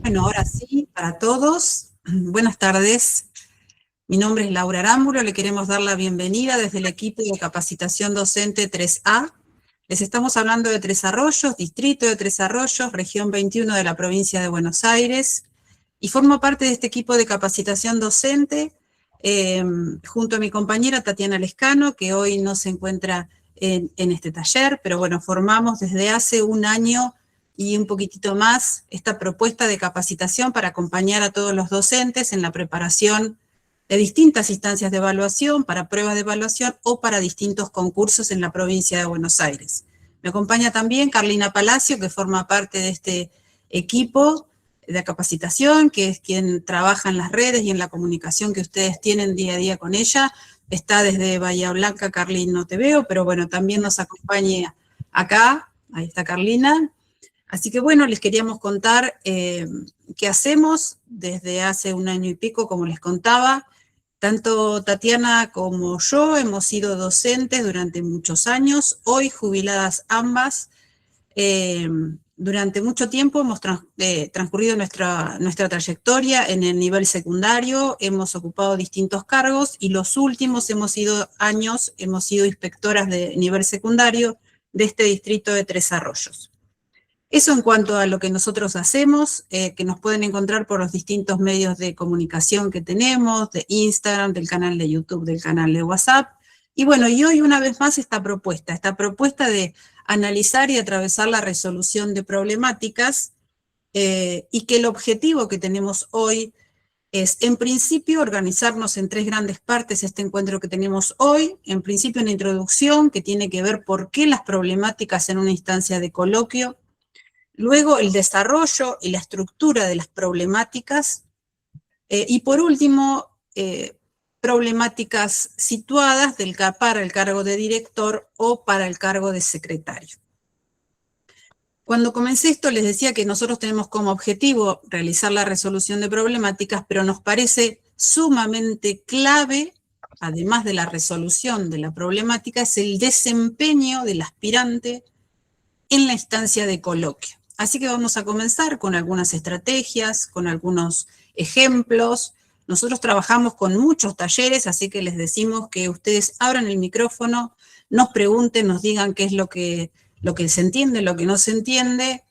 Bueno, ahora sí, para todos, buenas tardes. Mi nombre es Laura Arámbulo, le queremos dar la bienvenida desde el equipo de capacitación docente 3A. Les estamos hablando de Tres Arroyos, distrito de Tres Arroyos, región 21 de la provincia de Buenos Aires, y formo parte de este equipo de capacitación docente junto a mi compañera Tatiana Lescano, que hoy no se encuentra en este taller, pero bueno, formamos desde hace un año y un poquitito más esta propuesta de capacitación para acompañar a todos los docentes en la preparación de distintas instancias de evaluación, para pruebas de evaluación o para distintos concursos en la provincia de Buenos Aires. Me acompaña también Carlina Palacio, que forma parte de este equipo de capacitación, que es quien trabaja en las redes y en la comunicación que ustedes tienen día a día con ella. Está desde Bahía Blanca, Carlina, no te veo, pero bueno, también nos acompaña acá, ahí está Carlina. Así que bueno, les queríamos contar qué hacemos desde hace un año y pico, como les contaba. Tanto Tatiana como yo hemos sido docentes durante muchos años, hoy jubiladas ambas. Durante mucho tiempo hemos transcurrido nuestra trayectoria en el nivel secundario, hemos ocupado distintos cargos y los últimos años hemos sido inspectoras de nivel secundario de este distrito de Tres Arroyos. Eso en cuanto a lo que nosotros hacemos, que nos pueden encontrar por los distintos medios de comunicación que tenemos, de Instagram, del canal de YouTube, del canal de WhatsApp. Y bueno, y hoy una vez más esta propuesta de analizar y atravesar la resolución de problemáticas, y que el objetivo que tenemos hoy es, en principio, organizarnos en tres grandes partes este encuentro que tenemos hoy. En principio, una introducción que tiene que ver por qué las problemáticas en una instancia de coloquio. Luego, el desarrollo y la estructura de las problemáticas. Y por último, problemáticas situadas para el cargo de director o para el cargo de secretario. Cuando comencé esto les decía que nosotros tenemos como objetivo realizar la resolución de problemáticas, pero nos parece sumamente clave, además de la resolución de la problemática, es el desempeño del aspirante en la instancia de coloquio. Así que vamos a comenzar con algunas estrategias, con algunos ejemplos. Nosotros trabajamos con muchos talleres, así que les decimos que ustedes abran el micrófono, nos pregunten, nos digan qué es lo que se entiende, lo que no se entiende,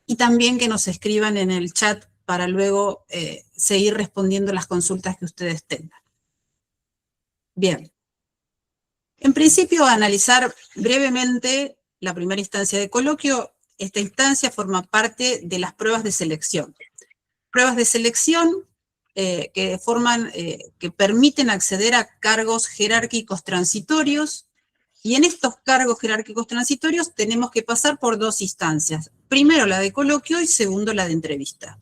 y también que nos escriban en el chat para luego seguir respondiendo las consultas que ustedes tengan. Bien. En principio, analizar brevemente la primera instancia de coloquio. Esta instancia forma parte de las pruebas de selección. Pruebas de selección que permiten acceder a cargos jerárquicos transitorios, y en estos cargos jerárquicos transitorios tenemos que pasar por dos instancias. Primero la de coloquio y segundo la de entrevista.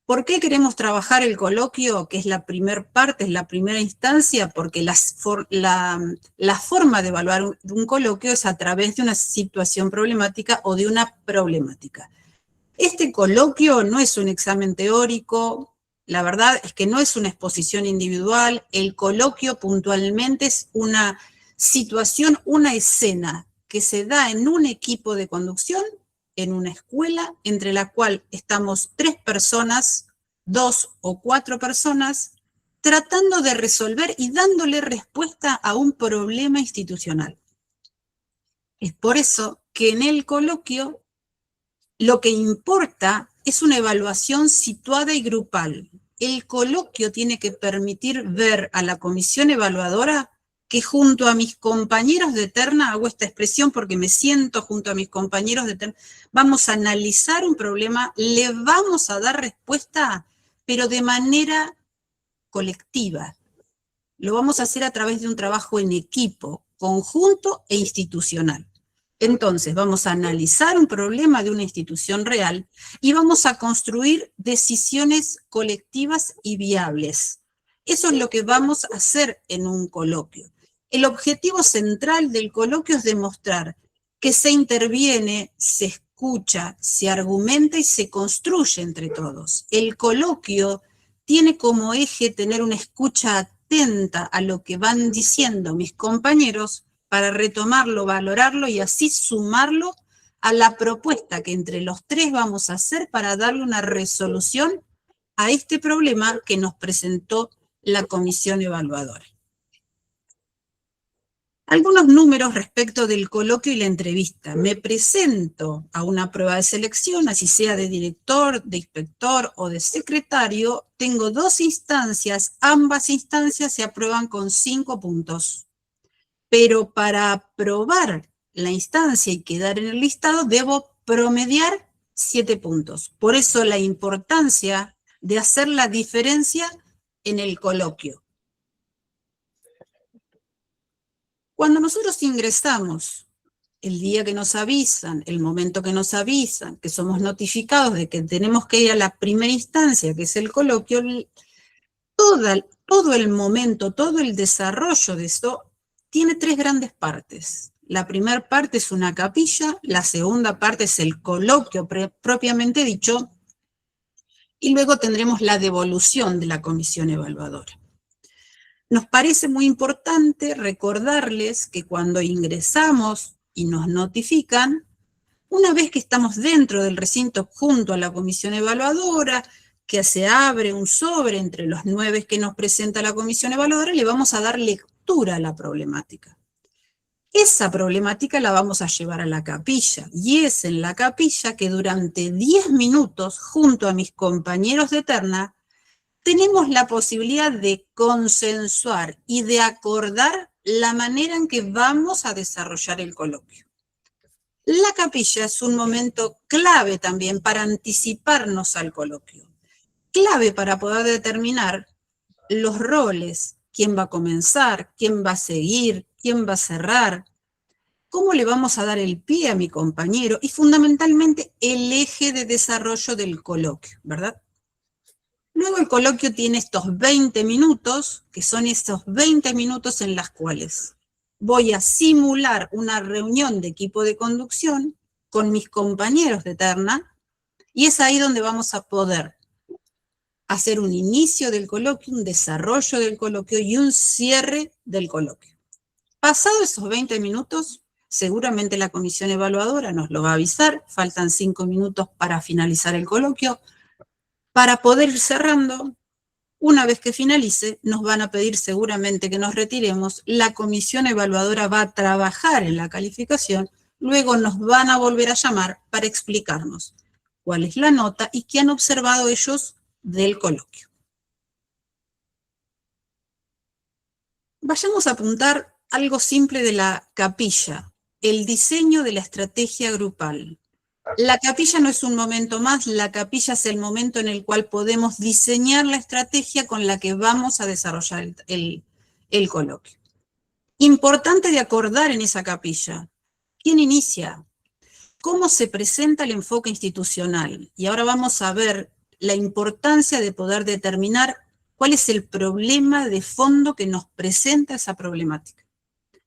¿Por qué queremos trabajar el coloquio, que es la primera parte, es la primera instancia? Porque la forma de evaluar un coloquio es a través de una situación problemática o de una problemática. Este coloquio no es un examen teórico, la verdad es que no es una exposición individual. El coloquio puntualmente es una situación, una escena que se da en un equipo de conducción, en una escuela, entre la cual estamos 3 personas, 2 o 4 personas, tratando de resolver y dándole respuesta a un problema institucional. Es por eso que en el coloquio lo que importa es una evaluación situada y grupal. El coloquio tiene que permitir ver a la comisión evaluadora que junto a mis compañeros de terna, hago esta expresión porque me siento junto a mis compañeros de terna, vamos a analizar un problema, le vamos a dar respuesta, pero de manera colectiva. Lo vamos a hacer a través de un trabajo en equipo, conjunto e institucional. Entonces, vamos a analizar un problema de una institución real y vamos a construir decisiones colectivas y viables. Eso es lo que vamos a hacer en un coloquio. El objetivo central del coloquio es demostrar que se interviene, se escucha, se argumenta y se construye entre todos. El coloquio tiene como eje tener una escucha atenta a lo que van diciendo mis compañeros para retomarlo, valorarlo y así sumarlo a la propuesta que entre los tres vamos a hacer para darle una resolución a este problema que nos presentó la comisión evaluadora. Algunos números respecto del coloquio y la entrevista. Me presento a una prueba de selección, así sea de director, de inspector o de secretario. Tengo 2 instancias, ambas instancias se aprueban con 5 puntos. Pero para aprobar la instancia y quedar en el listado, debo promediar 7 puntos. Por eso la importancia de hacer la diferencia en el coloquio. Cuando nosotros ingresamos, el día que nos avisan, el momento que nos avisan, que somos notificados de que tenemos que ir a la primera instancia, que es el coloquio, todo el momento, todo el desarrollo de esto tiene 3 grandes partes. La primera parte es una capilla, la segunda parte es el coloquio propiamente dicho, y luego tendremos la devolución de la comisión evaluadora. Nos parece muy importante recordarles que cuando ingresamos y nos notifican, una vez que estamos dentro del recinto junto a la comisión evaluadora, que se abre un sobre entre los 9 que nos presenta la comisión evaluadora, le vamos a dar lectura a la problemática. Esa problemática la vamos a llevar a la capilla, y es en la capilla que durante 10 minutos, junto a mis compañeros de terna, tenemos la posibilidad de consensuar y de acordar la manera en que vamos a desarrollar el coloquio. La capilla es un momento clave también para anticiparnos al coloquio, clave para poder determinar los roles, quién va a comenzar, quién va a seguir, quién va a cerrar, cómo le vamos a dar el pie a mi compañero y fundamentalmente el eje de desarrollo del coloquio, ¿verdad? Luego el coloquio tiene estos 20 minutos, que son estos 20 minutos en las cuales voy a simular una reunión de equipo de conducción con mis compañeros de terna, y es ahí donde vamos a poder hacer un inicio del coloquio, un desarrollo del coloquio y un cierre del coloquio. Pasados esos 20 minutos, seguramente la comisión evaluadora nos lo va a avisar, faltan 5 minutos para finalizar el coloquio. Para poder ir cerrando, una vez que finalice, nos van a pedir seguramente que nos retiremos, la comisión evaluadora va a trabajar en la calificación, luego nos van a volver a llamar para explicarnos cuál es la nota y qué han observado ellos del coloquio. Vayamos a apuntar algo simple de la capilla, el diseño de la estrategia grupal. La capilla no es un momento más, la capilla es el momento en el cual podemos diseñar la estrategia con la que vamos a desarrollar el coloquio. Importante de acordar en esa capilla, ¿quién inicia? ¿Cómo se presenta el enfoque institucional? Y ahora vamos a ver la importancia de poder determinar cuál es el problema de fondo que nos presenta esa problemática.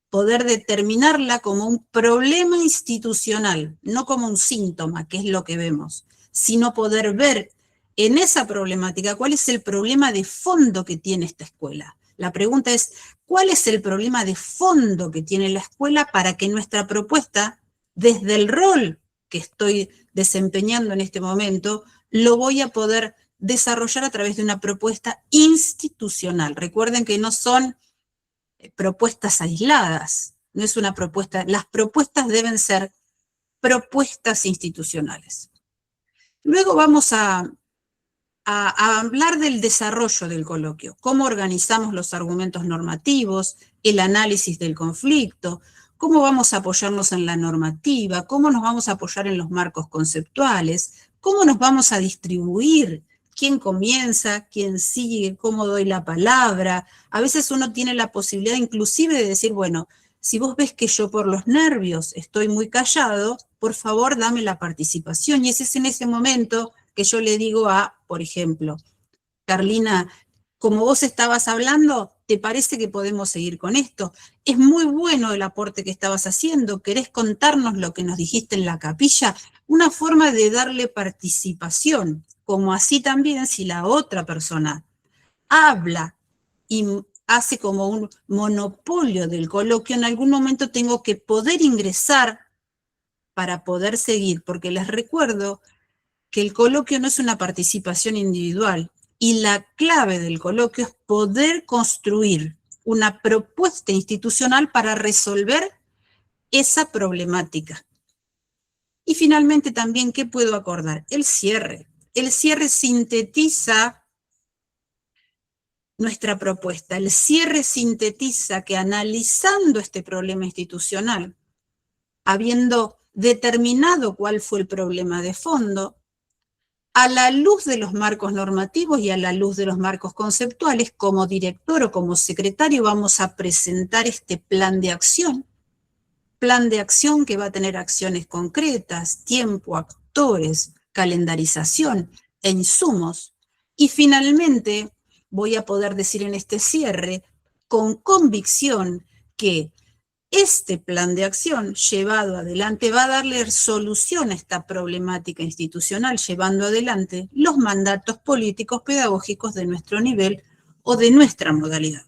Poder determinarla como un problema institucional, no como un síntoma, que es lo que vemos, sino poder ver en esa problemática cuál es el problema de fondo que tiene esta escuela. La pregunta es, ¿cuál es el problema de fondo que tiene la escuela para que nuestra propuesta, desde el rol que estoy desempeñando en este momento, lo voy a poder desarrollar a través de una propuesta institucional? Recuerden que no son propuestas aisladas, no es una propuesta, las propuestas deben ser propuestas institucionales. Luego vamos a hablar del desarrollo del coloquio, cómo organizamos los argumentos normativos, el análisis del conflicto, cómo vamos a apoyarnos en la normativa, cómo nos vamos a apoyar en los marcos conceptuales, cómo nos vamos a distribuir, quién comienza, quién sigue, cómo doy la palabra. A veces uno tiene la posibilidad inclusive de decir, bueno, si vos ves que yo por los nervios estoy muy callado, por favor dame la participación. Y ese es en ese momento que yo le digo a, por ejemplo, Carlina, como vos estabas hablando, ¿te parece que podemos seguir con esto? Es muy bueno el aporte que estabas haciendo, ¿querés contarnos lo que nos dijiste en la capilla? Una forma de darle participación, como así también si la otra persona habla y hace como un monopolio del coloquio, en algún momento tengo que poder ingresar para poder seguir, porque les recuerdo que el coloquio no es una participación individual, y la clave del coloquio es poder construir una propuesta institucional para resolver esa problemática. Y finalmente también, ¿qué puedo acordar? El cierre. El cierre sintetiza nuestra propuesta. El cierre sintetiza que analizando este problema institucional, habiendo determinado cuál fue el problema de fondo, a la luz de los marcos normativos y a la luz de los marcos conceptuales, como director o como secretario vamos a presentar este plan de acción que va a tener acciones concretas, tiempo, actores, calendarización e insumos. Y finalmente voy a poder decir en este cierre con convicción que este plan de acción llevado adelante va a darle solución a esta problemática institucional, llevando adelante los mandatos políticos pedagógicos de nuestro nivel o de nuestra modalidad.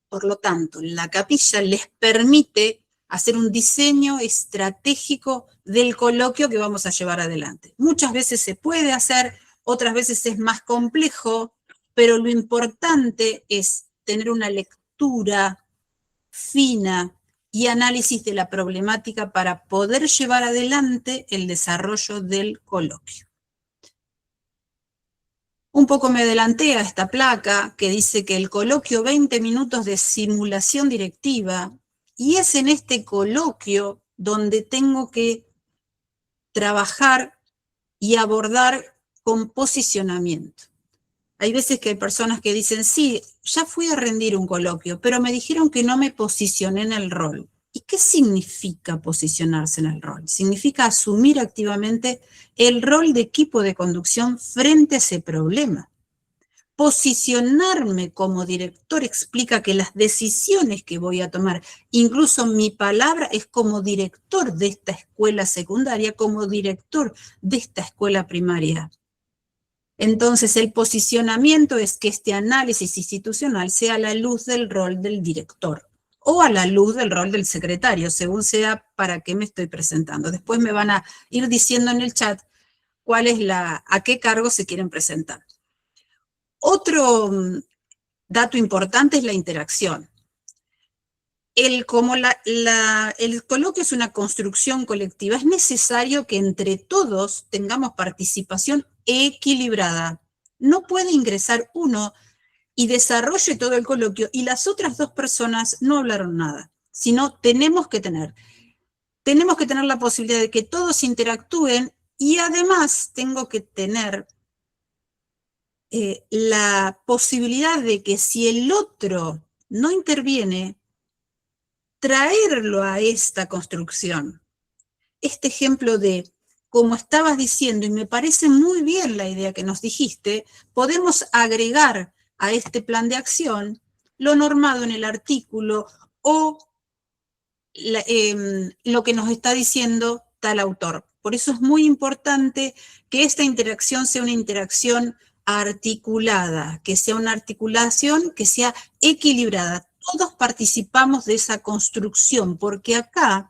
Por lo tanto, la capilla les permite hacer un diseño estratégico del coloquio que vamos a llevar adelante. Muchas veces se puede hacer, otras veces es más complejo, pero lo importante es tener una lectura fina y análisis de la problemática para poder llevar adelante el desarrollo del coloquio. Un poco me adelanté a esta placa que dice que el coloquio 20 minutos de simulación directiva, y es en este coloquio donde tengo que trabajar y abordar con posicionamiento. Hay veces que hay personas que dicen, sí, ya fui a rendir un coloquio, pero me dijeron que no me posicioné en el rol. ¿Y qué significa posicionarse en el rol? Significa asumir activamente el rol de equipo de conducción frente a ese problema. Posicionarme como director explica que las decisiones que voy a tomar, incluso mi palabra es como director de esta escuela secundaria, como director de esta escuela primaria. Entonces, el posicionamiento es que este análisis institucional sea a la luz del rol del director o a la luz del rol del secretario, según sea para qué me estoy presentando. Después me van a ir diciendo en el chat cuál es a qué cargo se quieren presentar. Otro dato importante es la interacción. Como el coloquio es una construcción colectiva, es necesario que entre todos tengamos participación equilibrada. No puede ingresar uno y desarrolle todo el coloquio y las otras dos personas no hablaron nada, sino tenemos que tener la posibilidad de que todos interactúen y además tengo que tener la posibilidad de que si el otro no interviene, traerlo a esta construcción. Este ejemplo de, como estabas diciendo, y me parece muy bien la idea que nos dijiste, podemos agregar a este plan de acción lo normado en el artículo o lo que nos está diciendo tal autor. Por eso es muy importante que esta interacción sea una interacción articulada, que sea una articulación que sea equilibrada. Todos participamos de esa construcción, porque acá,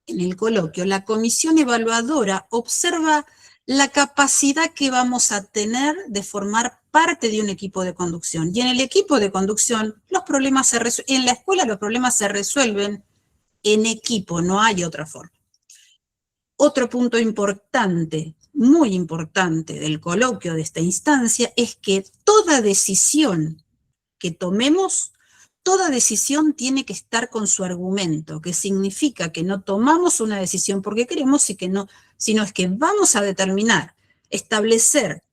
en el coloquio, la comisión evaluadora observa la capacidad que vamos a tener de formar parte de un equipo de conducción. Y en el equipo de conducción, en la escuela los problemas se resuelven en equipo, no hay otra forma. Otro punto importante, muy importante del coloquio de esta instancia es que toda decisión que tomemos, toda decisión tiene que estar con su argumento, que significa que no tomamos una decisión porque queremos, sino es que vamos a establecer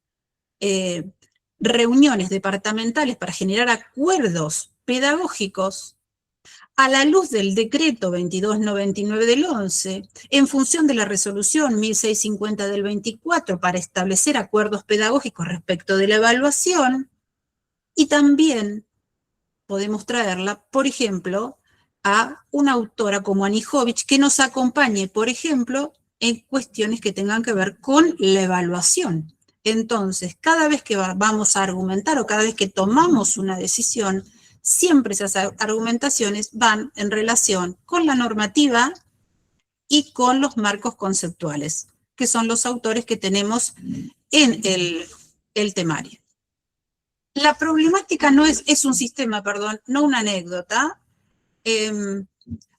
reuniones departamentales para generar acuerdos pedagógicos a la luz del decreto 2299 del 11, en función de la resolución 1650 del 24 para establecer acuerdos pedagógicos respecto de la evaluación, y también podemos traerla, por ejemplo, a una autora como Anijovic que nos acompañe, por ejemplo, en cuestiones que tengan que ver con la evaluación. Entonces, cada vez que vamos a argumentar o cada vez que tomamos una decisión, siempre esas argumentaciones van en relación con la normativa y con los marcos conceptuales, que son los autores que tenemos en el temario. La problemática no es un sistema, perdón, no una anécdota.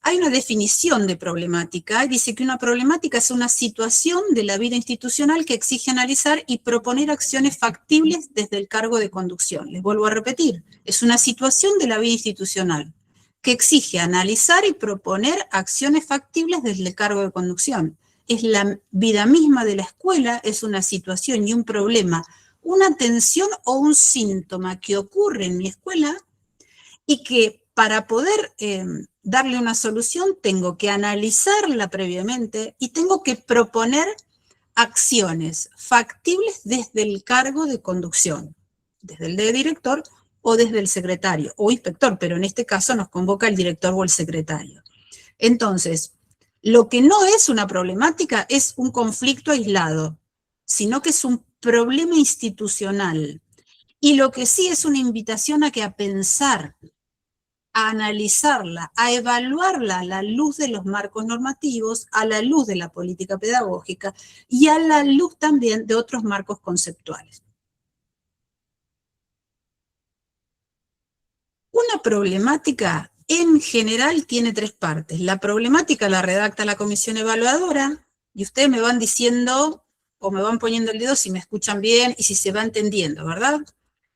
Hay una definición de problemática, dice que una problemática es una situación de la vida institucional que exige analizar y proponer acciones factibles desde el cargo de conducción. Les vuelvo a repetir, es una situación de la vida institucional que exige analizar y proponer acciones factibles desde el cargo de conducción. Es la vida misma de la escuela, es una situación y un problema, una tensión o un síntoma que ocurre en mi escuela y que para poder darle una solución tengo que analizarla previamente y tengo que proponer acciones factibles desde el cargo de conducción, desde el de director o desde el secretario o inspector, pero en este caso nos convoca el director o el secretario. Entonces, lo que no es una problemática es un conflicto aislado, sino que es un problema institucional. Y lo que sí es una invitación a pensar, a analizarla, a evaluarla a la luz de los marcos normativos, a la luz de la política pedagógica y a la luz también de otros marcos conceptuales. Una problemática en general tiene tres partes. La problemática la redacta la comisión evaluadora y ustedes me van diciendo o me van poniendo el dedo si me escuchan bien y si se va entendiendo, ¿verdad?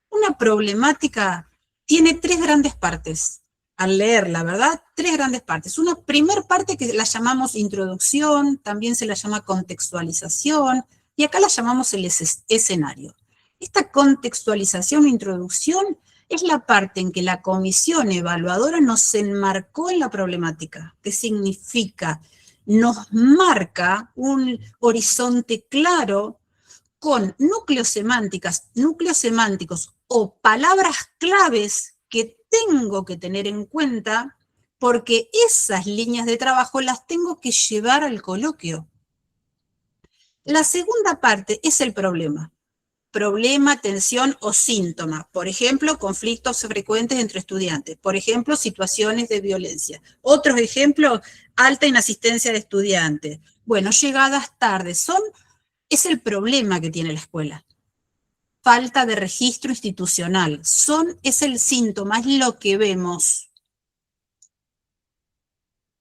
Una problemática tiene tres grandes partes. Al leerla, ¿verdad? Tres grandes partes. Una primer parte que la llamamos introducción, también se la llama contextualización, y acá la llamamos el escenario. Esta contextualización o introducción es la parte en que la comisión evaluadora nos enmarcó en la problemática. ¿Qué significa? Nos marca un horizonte claro con núcleos semánticos o palabras claves que tengo que tener en cuenta porque esas líneas de trabajo las tengo que llevar al coloquio. La segunda parte es el problema. Problema, tensión o síntoma. Por ejemplo, conflictos frecuentes entre estudiantes. Por ejemplo, situaciones de violencia. Otros ejemplos, alta inasistencia de estudiantes. Bueno, llegadas tardes. Es el problema que tiene la escuela. Falta de registro institucional. Es el síntoma, es lo que vemos.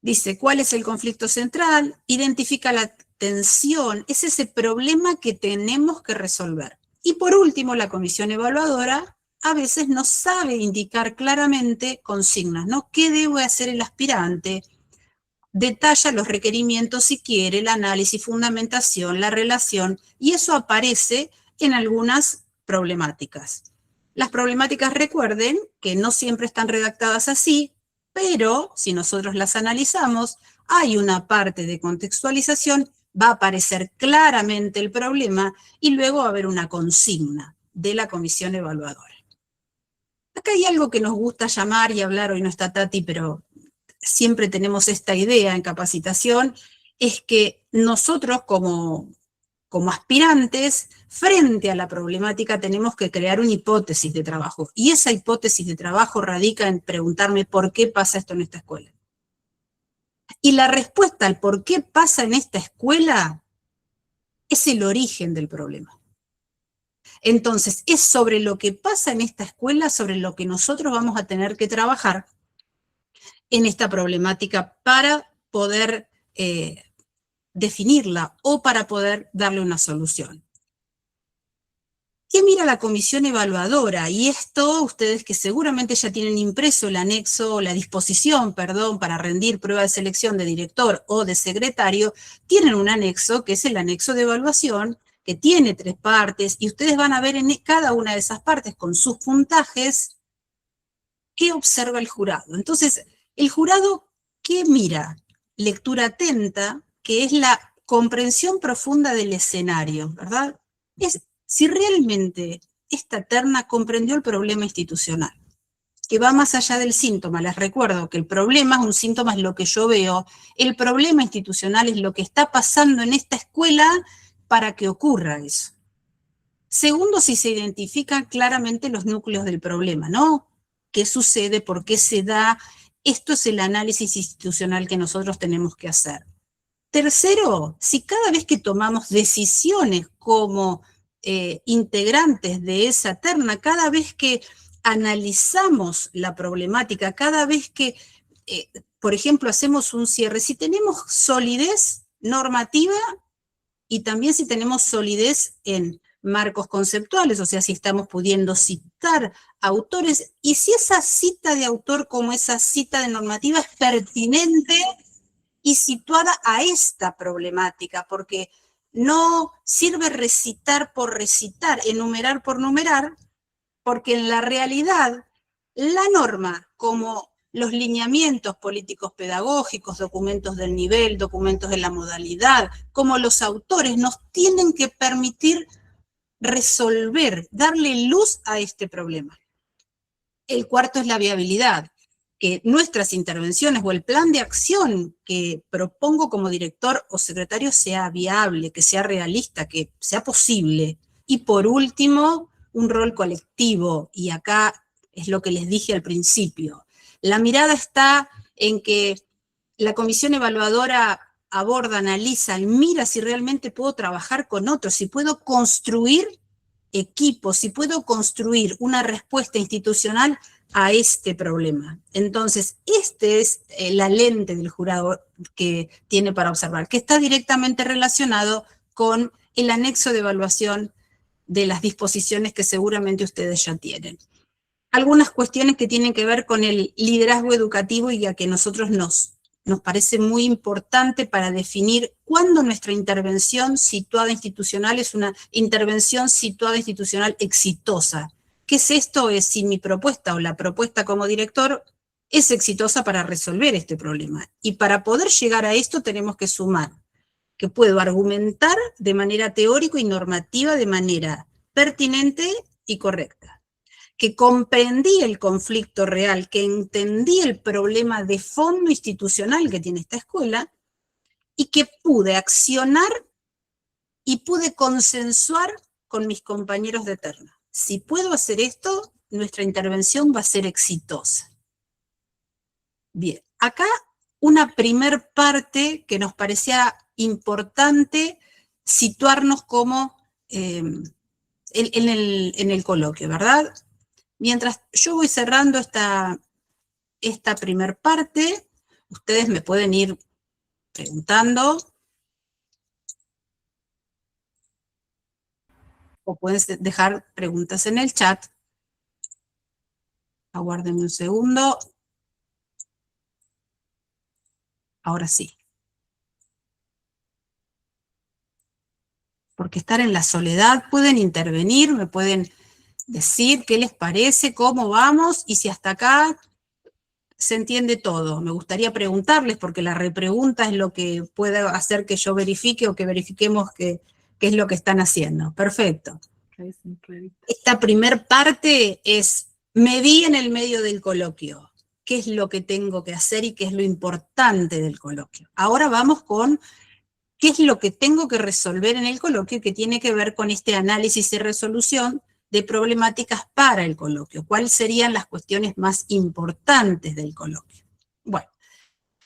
Dice, ¿cuál es el conflicto central? Identifica la tensión. Es ese problema que tenemos que resolver. Y por último, la comisión evaluadora a veces no sabe indicar claramente consignas, ¿no? ¿Qué debe hacer el aspirante? Detalla los requerimientos si quiere, el análisis, fundamentación, la relación, y eso aparece en algunas problemáticas. Las problemáticas, recuerden, que no siempre están redactadas así, pero si nosotros las analizamos, hay una parte de contextualización, va a aparecer claramente el problema y luego va a haber una consigna de la comisión evaluadora. Acá hay algo que nos gusta llamar y hablar, hoy no está Tati, pero siempre tenemos esta idea en capacitación, es que nosotros como aspirantes, frente a la problemática tenemos que crear una hipótesis de trabajo. Y esa hipótesis de trabajo radica en preguntarme por qué pasa esto en esta escuela. Y la respuesta al por qué pasa en esta escuela es el origen del problema. Entonces, es sobre lo que pasa en esta escuela, sobre lo que nosotros vamos a tener que trabajar en esta problemática para poder definirla o para poder darle una solución. ¿Qué mira la comisión evaluadora? Y esto, ustedes que seguramente ya tienen impreso el anexo, la disposición, perdón, para rendir prueba de selección de director o de secretario, tienen un anexo que es el anexo de evaluación, que tiene tres partes, y ustedes van a ver en cada una de esas partes con sus puntajes qué observa el jurado. Entonces, el jurado, ¿qué mira? Lectura atenta, que es la comprensión profunda del escenario, ¿verdad? Es si realmente esta terna comprendió el problema institucional, que va más allá del síntoma. Les recuerdo que el problema es un síntoma, es lo que yo veo. El problema institucional es lo que está pasando en esta escuela para que ocurra eso. Segundo, si se identifican claramente los núcleos del problema, ¿no? ¿Qué sucede? ¿Por qué se da? Esto es el análisis institucional que nosotros tenemos que hacer. Tercero, si cada vez que tomamos decisiones como integrantes de esa terna, cada vez que analizamos la problemática, cada vez que, por ejemplo, hacemos un cierre, si tenemos solidez normativa y también si tenemos solidez en marcos conceptuales, o sea, si estamos pudiendo citar autores, y si esa cita de autor como esa cita de normativa es pertinente y situada a esta problemática, porque no sirve recitar por recitar, enumerar por numerar, porque en la realidad la norma, como los lineamientos políticos pedagógicos, documentos del nivel, documentos de la modalidad, como los autores, nos tienen que permitir resolver, darle luz a este problema. El cuarto es la viabilidad, que nuestras intervenciones o el plan de acción que propongo como director o secretario sea viable, que sea realista, que sea posible. Y por último, un rol colectivo, y acá es lo que les dije al principio. La mirada está en que la comisión evaluadora aborda, analiza y mira si realmente puedo trabajar con otros, si puedo construir equipos, si puedo construir una respuesta institucional a este problema. Entonces, este es la lente del jurado que tiene para observar, que está directamente relacionado con el anexo de evaluación de las disposiciones que seguramente ustedes ya tienen. Algunas cuestiones que tienen que ver con el liderazgo educativo y a que nosotros nos parece muy importante para definir cuándo nuestra intervención situada institucional es una intervención situada institucional exitosa. ¿Qué es esto? Es si mi propuesta o la propuesta como director es exitosa para resolver este problema. Y para poder llegar a esto tenemos que sumar que puedo argumentar de manera teórica y normativa de manera pertinente y correcta, que comprendí el conflicto real, que entendí el problema de fondo institucional que tiene esta escuela y que pude accionar y pude consensuar con mis compañeros de terna. Si puedo hacer esto, nuestra intervención va a ser exitosa. Bien, acá una primer parte que nos parecía importante situarnos como en el coloquio, ¿verdad? Mientras yo voy cerrando esta primer parte, ustedes me pueden ir preguntando o pueden dejar preguntas en el chat. Aguárdenme un segundo. Ahora sí. Porque estar en la soledad, pueden intervenir, me pueden decir qué les parece, cómo vamos, y si hasta acá se entiende todo. Me gustaría preguntarles, porque la repregunta es lo que puede hacer que yo verifique o que verifiquemos qué es lo que están haciendo. Perfecto. Esta primer parte es, me vi en el medio del coloquio. ¿Qué es lo que tengo que hacer y qué es lo importante del coloquio? Ahora vamos con qué es lo que tengo que resolver en el coloquio que tiene que ver con este análisis y resolución de problemáticas para el coloquio. ¿Cuáles serían las cuestiones más importantes del coloquio? Bueno,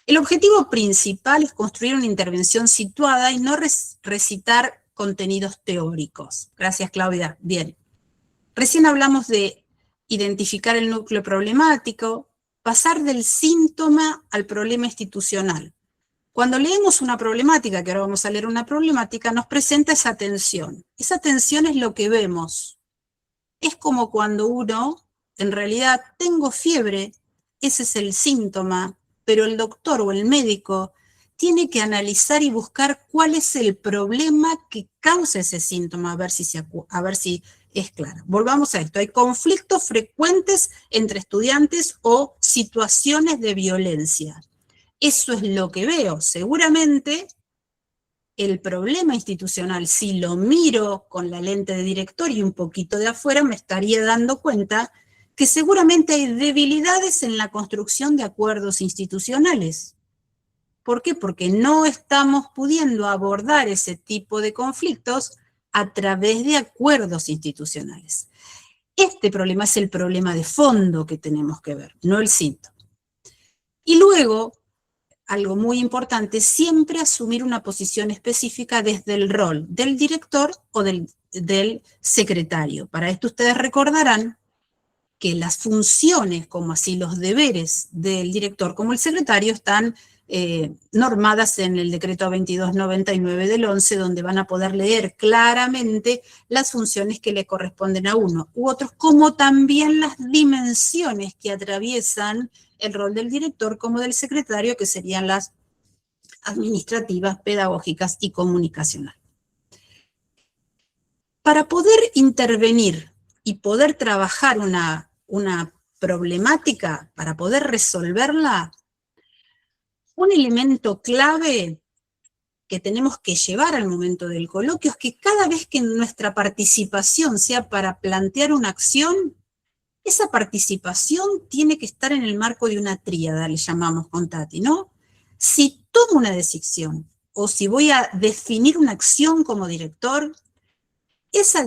el objetivo principal es construir una intervención situada y no recitar contenidos teóricos. Gracias, Claudia. Bien. Recién hablamos de identificar el núcleo problemático, pasar del síntoma al problema institucional. Cuando leemos una problemática, que ahora vamos a leer una problemática, nos presenta esa tensión. Esa tensión es lo que vemos. Es como cuando uno, en realidad, tengo fiebre, ese es el síntoma, pero el doctor o el médico tiene que analizar y buscar cuál es el problema que causa ese síntoma, a ver si es claro. Volvamos a esto, hay conflictos frecuentes entre estudiantes o situaciones de violencia. Eso es lo que veo. Seguramente el problema institucional, si lo miro con la lente de director y un poquito de afuera, me estaría dando cuenta que seguramente hay debilidades en la construcción de acuerdos institucionales. ¿Por qué? Porque no estamos pudiendo abordar ese tipo de conflictos a través de acuerdos institucionales. Este problema es el problema de fondo que tenemos que ver, no el síntoma. Y luego, algo muy importante, siempre asumir una posición específica desde el rol del director o del secretario. Para esto ustedes recordarán que las funciones, como así los deberes del director como el secretario, están normadas en el decreto 2299 del 11, donde van a poder leer claramente las funciones que le corresponden a uno u otros, como también las dimensiones que atraviesan el rol del director como del secretario, que serían las administrativas, pedagógicas y comunicacionales. Para poder intervenir y poder trabajar una problemática, para poder resolverla, un elemento clave que tenemos que llevar al momento del coloquio es que cada vez que nuestra participación sea para plantear una acción, esa participación tiene que estar en el marco de una tríada, le llamamos con Tati, ¿no? Si tomo una decisión o si voy a definir una acción como director, esa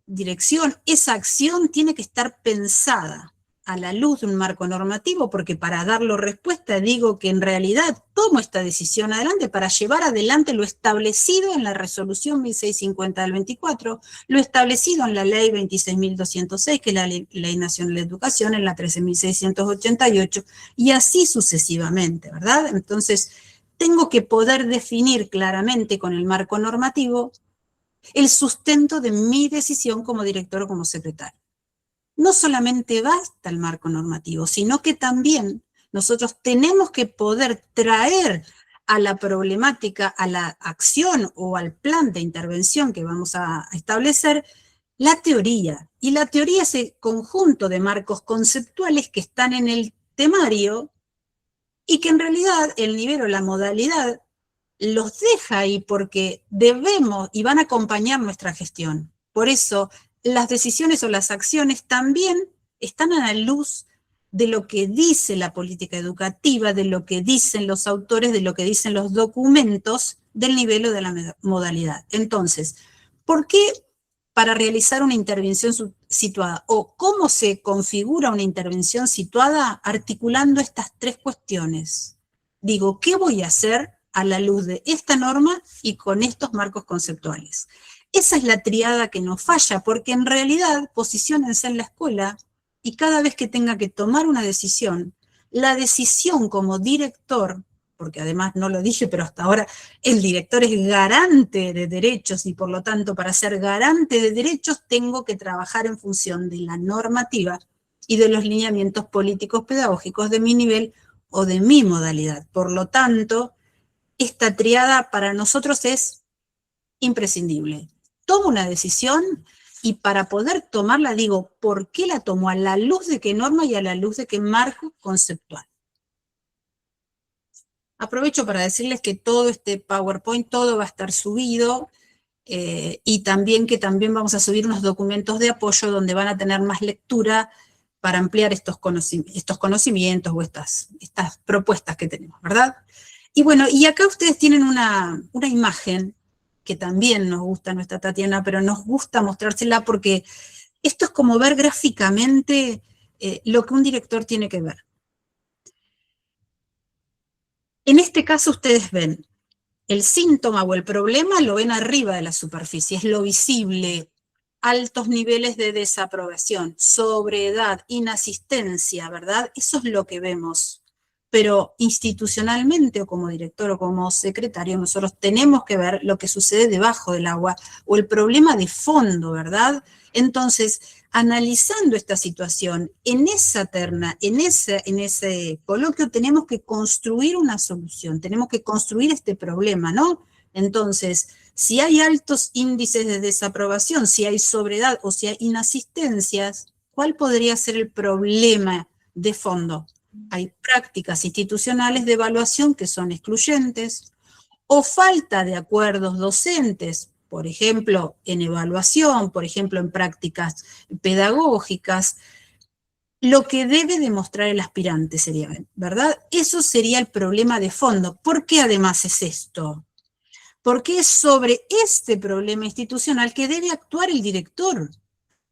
dirección, esa acción tiene que estar pensada a la luz de un marco normativo, porque para darle respuesta digo que en realidad tomo esta decisión adelante para llevar adelante lo establecido en la resolución 1650 del 24, lo establecido en la ley 26.206, que es la Ley Nacional de Educación, en la 13.688, y así sucesivamente, ¿verdad? Entonces, tengo que poder definir claramente con el marco normativo el sustento de mi decisión como director o como secretario. No solamente basta el marco normativo, sino que también nosotros tenemos que poder traer a la problemática, a la acción o al plan de intervención que vamos a establecer, la teoría. Y la teoría es el conjunto de marcos conceptuales que están en el temario y que en realidad el nivel o la modalidad los deja ahí porque debemos y van a acompañar nuestra gestión. Por eso, las decisiones o las acciones también están a la luz de lo que dice la política educativa, de lo que dicen los autores, de lo que dicen los documentos del nivel o de la modalidad. Entonces, ¿por qué para realizar una intervención situada? ¿O cómo se configura una intervención situada articulando estas tres cuestiones? Digo, ¿qué voy a hacer a la luz de esta norma y con estos marcos conceptuales? Esa es la triada que nos falla, porque en realidad posiciónense en la escuela y cada vez que tenga que tomar una decisión, la decisión como director, porque además no lo dije, pero hasta ahora el director es garante de derechos y por lo tanto para ser garante de derechos tengo que trabajar en función de la normativa y de los lineamientos políticos pedagógicos de mi nivel o de mi modalidad. Por lo tanto, esta triada para nosotros es imprescindible. Tomo una decisión y para poder tomarla digo, ¿por qué la tomo? ¿A la luz de qué norma y a la luz de qué marco conceptual? Aprovecho para decirles que todo este PowerPoint, todo va a estar subido y también que también vamos a subir unos documentos de apoyo donde van a tener más lectura para ampliar estos conocimientos o estas propuestas que tenemos, ¿verdad? Y bueno, y acá ustedes tienen una imagen que también nos gusta nuestra Tatiana, pero nos gusta mostrársela porque esto es como ver gráficamente lo que un director tiene que ver. En este caso ustedes ven el síntoma o el problema, lo ven arriba de la superficie, es lo visible, altos niveles de desaprobación, sobreedad, inasistencia, ¿verdad? Eso es lo que vemos. Pero institucionalmente o como director o como secretario nosotros tenemos que ver lo que sucede debajo del agua o el problema de fondo, ¿verdad? Entonces, analizando esta situación, en esa terna, en ese coloquio tenemos que construir una solución, tenemos que construir este problema, ¿no? Entonces, si hay altos índices de desaprobación, si hay sobredad o si hay inasistencias, ¿cuál podría ser el problema de fondo? Hay prácticas institucionales de evaluación que son excluyentes, o falta de acuerdos docentes, por ejemplo, en evaluación, por ejemplo, en prácticas pedagógicas, lo que debe demostrar el aspirante sería, ¿verdad? Eso sería el problema de fondo. ¿Por qué además es esto? Porque es sobre este problema institucional que debe actuar el director,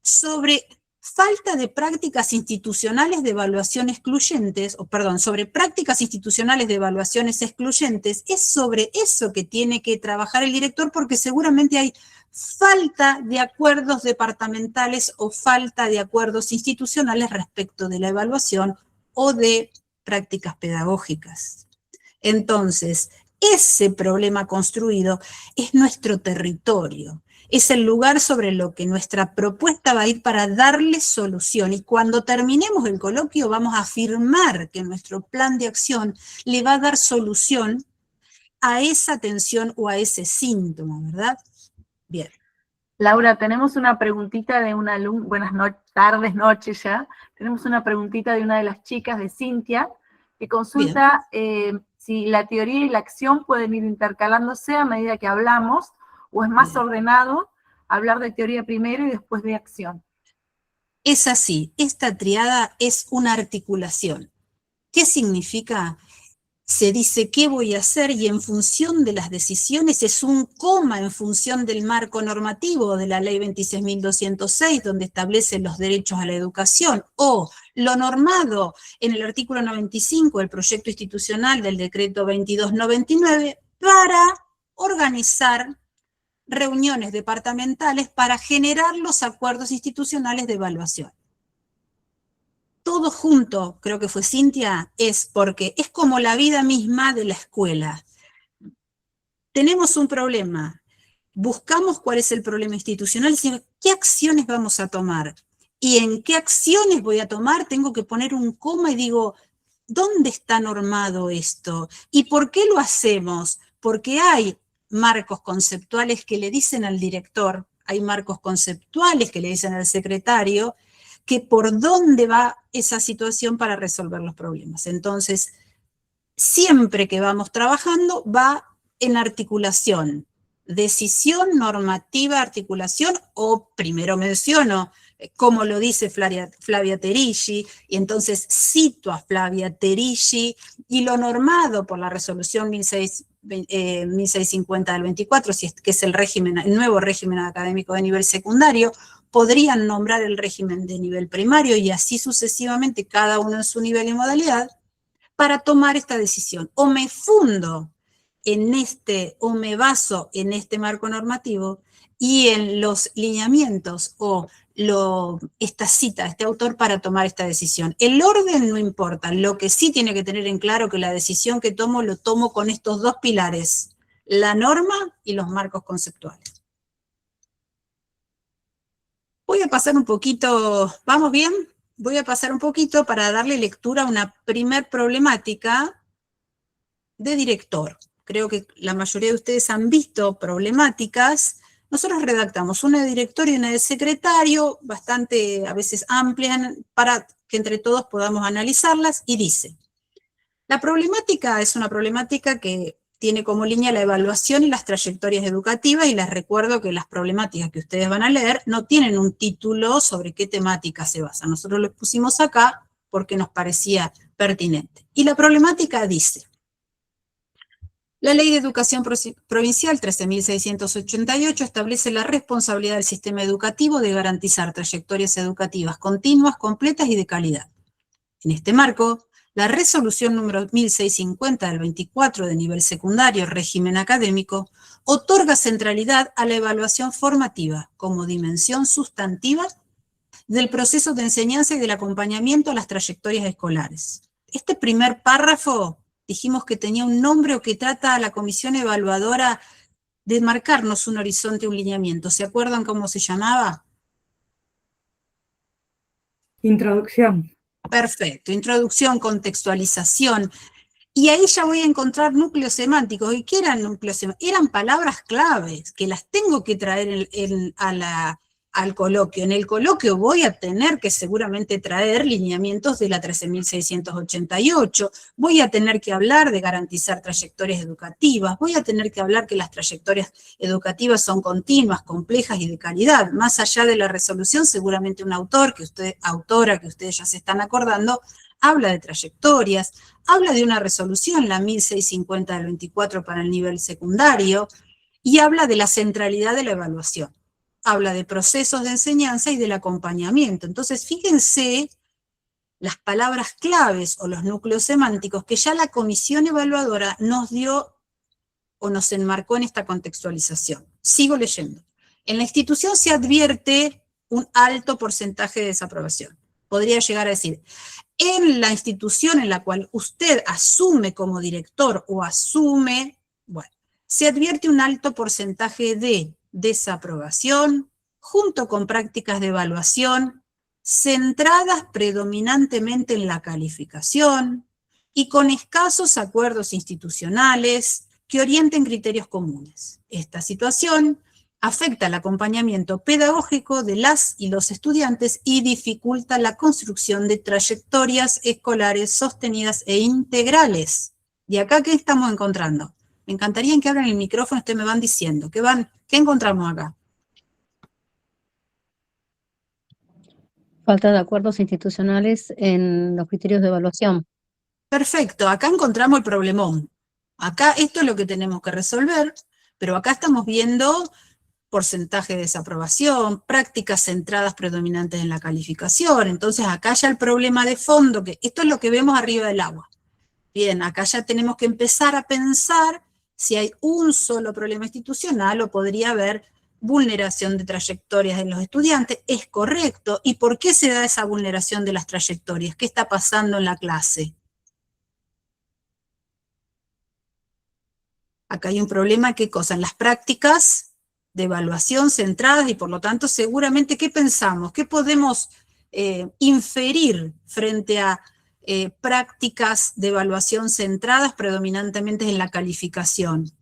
sobre falta de prácticas institucionales de evaluación excluyentes, sobre prácticas institucionales de evaluaciones excluyentes, es sobre eso que tiene que trabajar el director, porque seguramente hay falta de acuerdos departamentales o falta de acuerdos institucionales respecto de la evaluación o de prácticas pedagógicas. Entonces, ese problema construido es nuestro territorio, es el lugar sobre lo que nuestra propuesta va a ir para darle solución. Y cuando terminemos el coloquio vamos a afirmar que nuestro plan de acción le va a dar solución a esa tensión o a ese síntoma, ¿verdad? Bien. Laura, tenemos una preguntita de una alumna, buenas tardes, noches ya. Tenemos una preguntita de una de las chicas, de Cintia, que consulta si la teoría y la acción pueden ir intercalándose a medida que hablamos, o es más ordenado hablar de teoría primero y después de acción. Es así, esta triada es una articulación. ¿Qué significa? Se dice qué voy a hacer y en función de las decisiones es un coma en función del marco normativo de la ley 26.206, donde establece los derechos a la educación, o lo normado en el artículo 95 del proyecto institucional del decreto 2299 para organizar reuniones departamentales para generar los acuerdos institucionales de evaluación. Todo junto, creo que fue Cintia, es porque es como la vida misma de la escuela. Tenemos un problema, buscamos cuál es el problema institucional, y qué acciones vamos a tomar. Y en qué acciones voy a tomar, tengo que poner un coma y digo, ¿dónde está normado esto? ¿Y por qué lo hacemos? Porque hay marcos conceptuales que le dicen al director, hay marcos conceptuales que le dicen al secretario, que por dónde va esa situación para resolver los problemas. Entonces, siempre que vamos trabajando, va en articulación. Decisión, normativa, articulación, o primero menciono, como lo dice Flavia Terilli, y entonces cito a Flavia Terilli, y lo normado por la resolución 1650 del 24, que es el nuevo régimen académico de nivel secundario, podrían nombrar el régimen de nivel primario y así sucesivamente, cada uno en su nivel y modalidad, para tomar esta decisión. O me fundo en o me baso en este marco normativo y en los lineamientos o esta cita, este autor para tomar esta decisión. El orden no importa, lo que sí tiene que tener en claro que la decisión que tomo, lo tomo con estos dos pilares, la norma y los marcos conceptuales. Voy a pasar un poquito, ¿vamos bien? Voy a pasar un poquito para darle lectura a una primer problemática de director. Creo que la mayoría de ustedes han visto problemáticas. Nosotros redactamos una de director y una de secretario, bastante a veces amplia, para que entre todos podamos analizarlas, y dice, la problemática es una problemática que tiene como línea la evaluación y las trayectorias educativas, y les recuerdo que las problemáticas que ustedes van a leer no tienen un título sobre qué temática se basa. Nosotros lo pusimos acá porque nos parecía pertinente. Y la problemática dice, la Ley de Educación Provincial 13.688 establece la responsabilidad del sistema educativo de garantizar trayectorias educativas continuas, completas y de calidad. En este marco, la resolución número 1650 del 24 de nivel secundario, régimen académico, otorga centralidad a la evaluación formativa como dimensión sustantiva del proceso de enseñanza y del acompañamiento a las trayectorias escolares. Este primer párrafo dijimos que tenía un nombre o que trata a la comisión evaluadora de marcarnos un horizonte, un lineamiento. ¿Se acuerdan cómo se llamaba? Introducción. Perfecto, introducción, contextualización. Y ahí ya voy a encontrar núcleos semánticos. ¿Y qué eran núcleos semánticos? Eran palabras claves que las tengo que traer al coloquio. En el coloquio voy a tener que seguramente traer lineamientos de la 13.688, voy a tener que hablar de garantizar trayectorias educativas, voy a tener que hablar que las trayectorias educativas son continuas, complejas y de calidad. Más allá de la resolución, seguramente un autora que ustedes ya se están acordando, habla de trayectorias, habla de una resolución, la 1650 del 24 para el nivel secundario, y habla de la centralidad de la evaluación. habla de procesos de enseñanza y del acompañamiento. Entonces, fíjense las palabras claves o los núcleos semánticos que ya la comisión evaluadora nos dio o nos enmarcó en esta contextualización. Sigo leyendo. En la institución se advierte un alto porcentaje de desaprobación. Podría llegar a decir, en la institución en la cual usted asume como director o asume, bueno, se advierte un alto porcentaje de desaprobación junto con prácticas de evaluación centradas predominantemente en la calificación y con escasos acuerdos institucionales que orienten criterios comunes. Esta situación afecta el acompañamiento pedagógico de las y los estudiantes y dificulta la construcción de trayectorias escolares sostenidas e integrales. ¿Y acá qué estamos encontrando? Me encantaría que abran el micrófono y ustedes me van diciendo. ¿Qué encontramos acá? Falta de acuerdos institucionales en los criterios de evaluación. Perfecto, acá encontramos el problemón. Acá esto es lo que tenemos que resolver, pero acá estamos viendo porcentaje de desaprobación, prácticas centradas predominantes en la calificación. Entonces acá ya el problema de fondo, que esto es lo que vemos arriba del agua. Bien, acá ya tenemos que empezar a pensar si hay un solo problema institucional o podría haber vulneración de trayectorias de los estudiantes. ¿Es correcto? ¿Y por qué se da esa vulneración de las trayectorias? ¿Qué está pasando en la clase? Acá hay un problema, ¿qué cosa? En las prácticas de evaluación centradas y por lo tanto seguramente, ¿qué pensamos? ¿Qué podemos inferir frente a prácticas de evaluación centradas predominantemente en la calificación?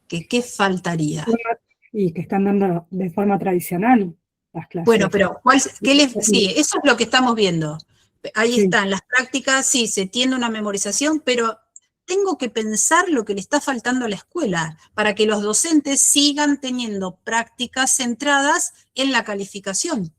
¿Qué faltaría? Y que están dando de forma tradicional las clases. Bueno, pero sí, eso es lo que estamos viendo. Ahí Sí. están las prácticas, sí, se tiene una memorización, pero tengo que pensar lo que le está faltando a la escuela para que los docentes sigan teniendo prácticas centradas en la calificación.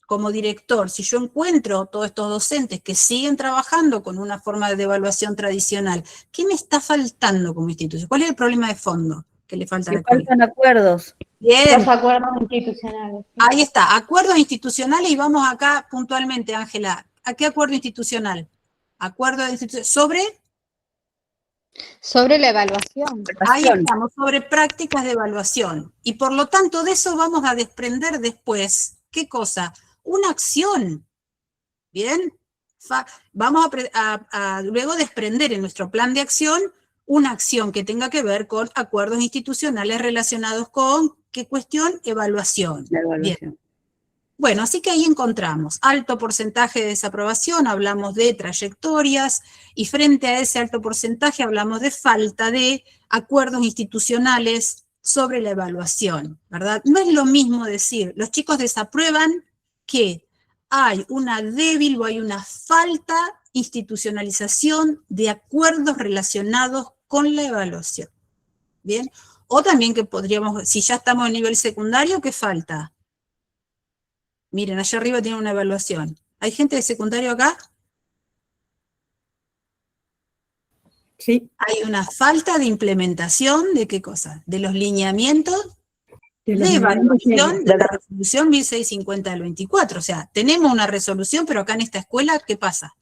Como director, si yo encuentro todos estos docentes que siguen trabajando con una forma de evaluación tradicional, ¿qué me está faltando como institución? ¿Cuál es el problema de fondo que le falta a la escuela? Faltan acuerdos. Bien. Los acuerdos institucionales. Ahí está, acuerdos institucionales, y vamos acá puntualmente, Ángela. ¿A qué acuerdo institucional? Acuerdo institucional Sobre la evaluación. ahí estamos, sobre prácticas de evaluación. Y por lo tanto, de eso vamos a desprender después, ¿qué cosa? Una acción, ¿bien? Vamos a luego desprender en nuestro plan de acción una acción que tenga que ver con acuerdos institucionales relacionados con, ¿qué cuestión? Evaluación. La evaluación. Bien. Bueno, así que ahí encontramos alto porcentaje de desaprobación, hablamos de trayectorias, y frente a ese alto porcentaje hablamos de falta de acuerdos institucionales sobre la evaluación, ¿verdad? No es lo mismo decir, los chicos desaprueban que hay una débil o hay una falta institucionalización de acuerdos relacionados con la evaluación, ¿bien? O también que podríamos, si ya estamos en nivel secundario, ¿qué falta? Miren, allá arriba tiene una evaluación. ¿Hay gente de secundario acá? Sí. Hay una falta de implementación de ¿qué cosa? De los lineamientos de evaluación de la resolución 1650 del 24. O sea, tenemos una resolución, pero acá en esta escuela, ¿qué pasa?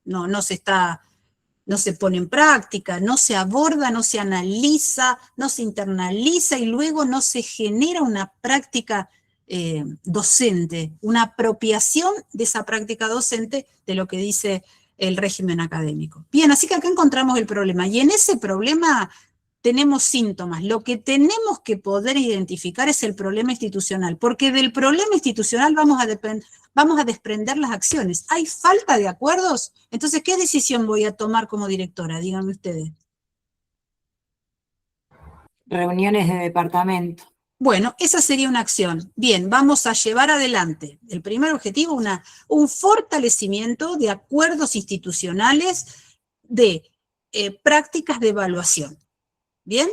No se pone en práctica, no se aborda, no se analiza, no se internaliza y luego no se genera una práctica docente, una apropiación de esa práctica docente de lo que dice el régimen académico. Bien, así que acá encontramos el problema, y en ese problema tenemos síntomas. Lo que tenemos que poder identificar es el problema institucional, porque del problema institucional vamos a desprender las acciones. ¿Hay falta de acuerdos? Entonces, ¿qué decisión voy a tomar como directora? Díganme ustedes. Reuniones de departamento. Bueno, esa sería una acción. Bien, vamos a llevar adelante. El primer objetivo, un fortalecimiento de acuerdos institucionales de prácticas de evaluación. ¿Bien?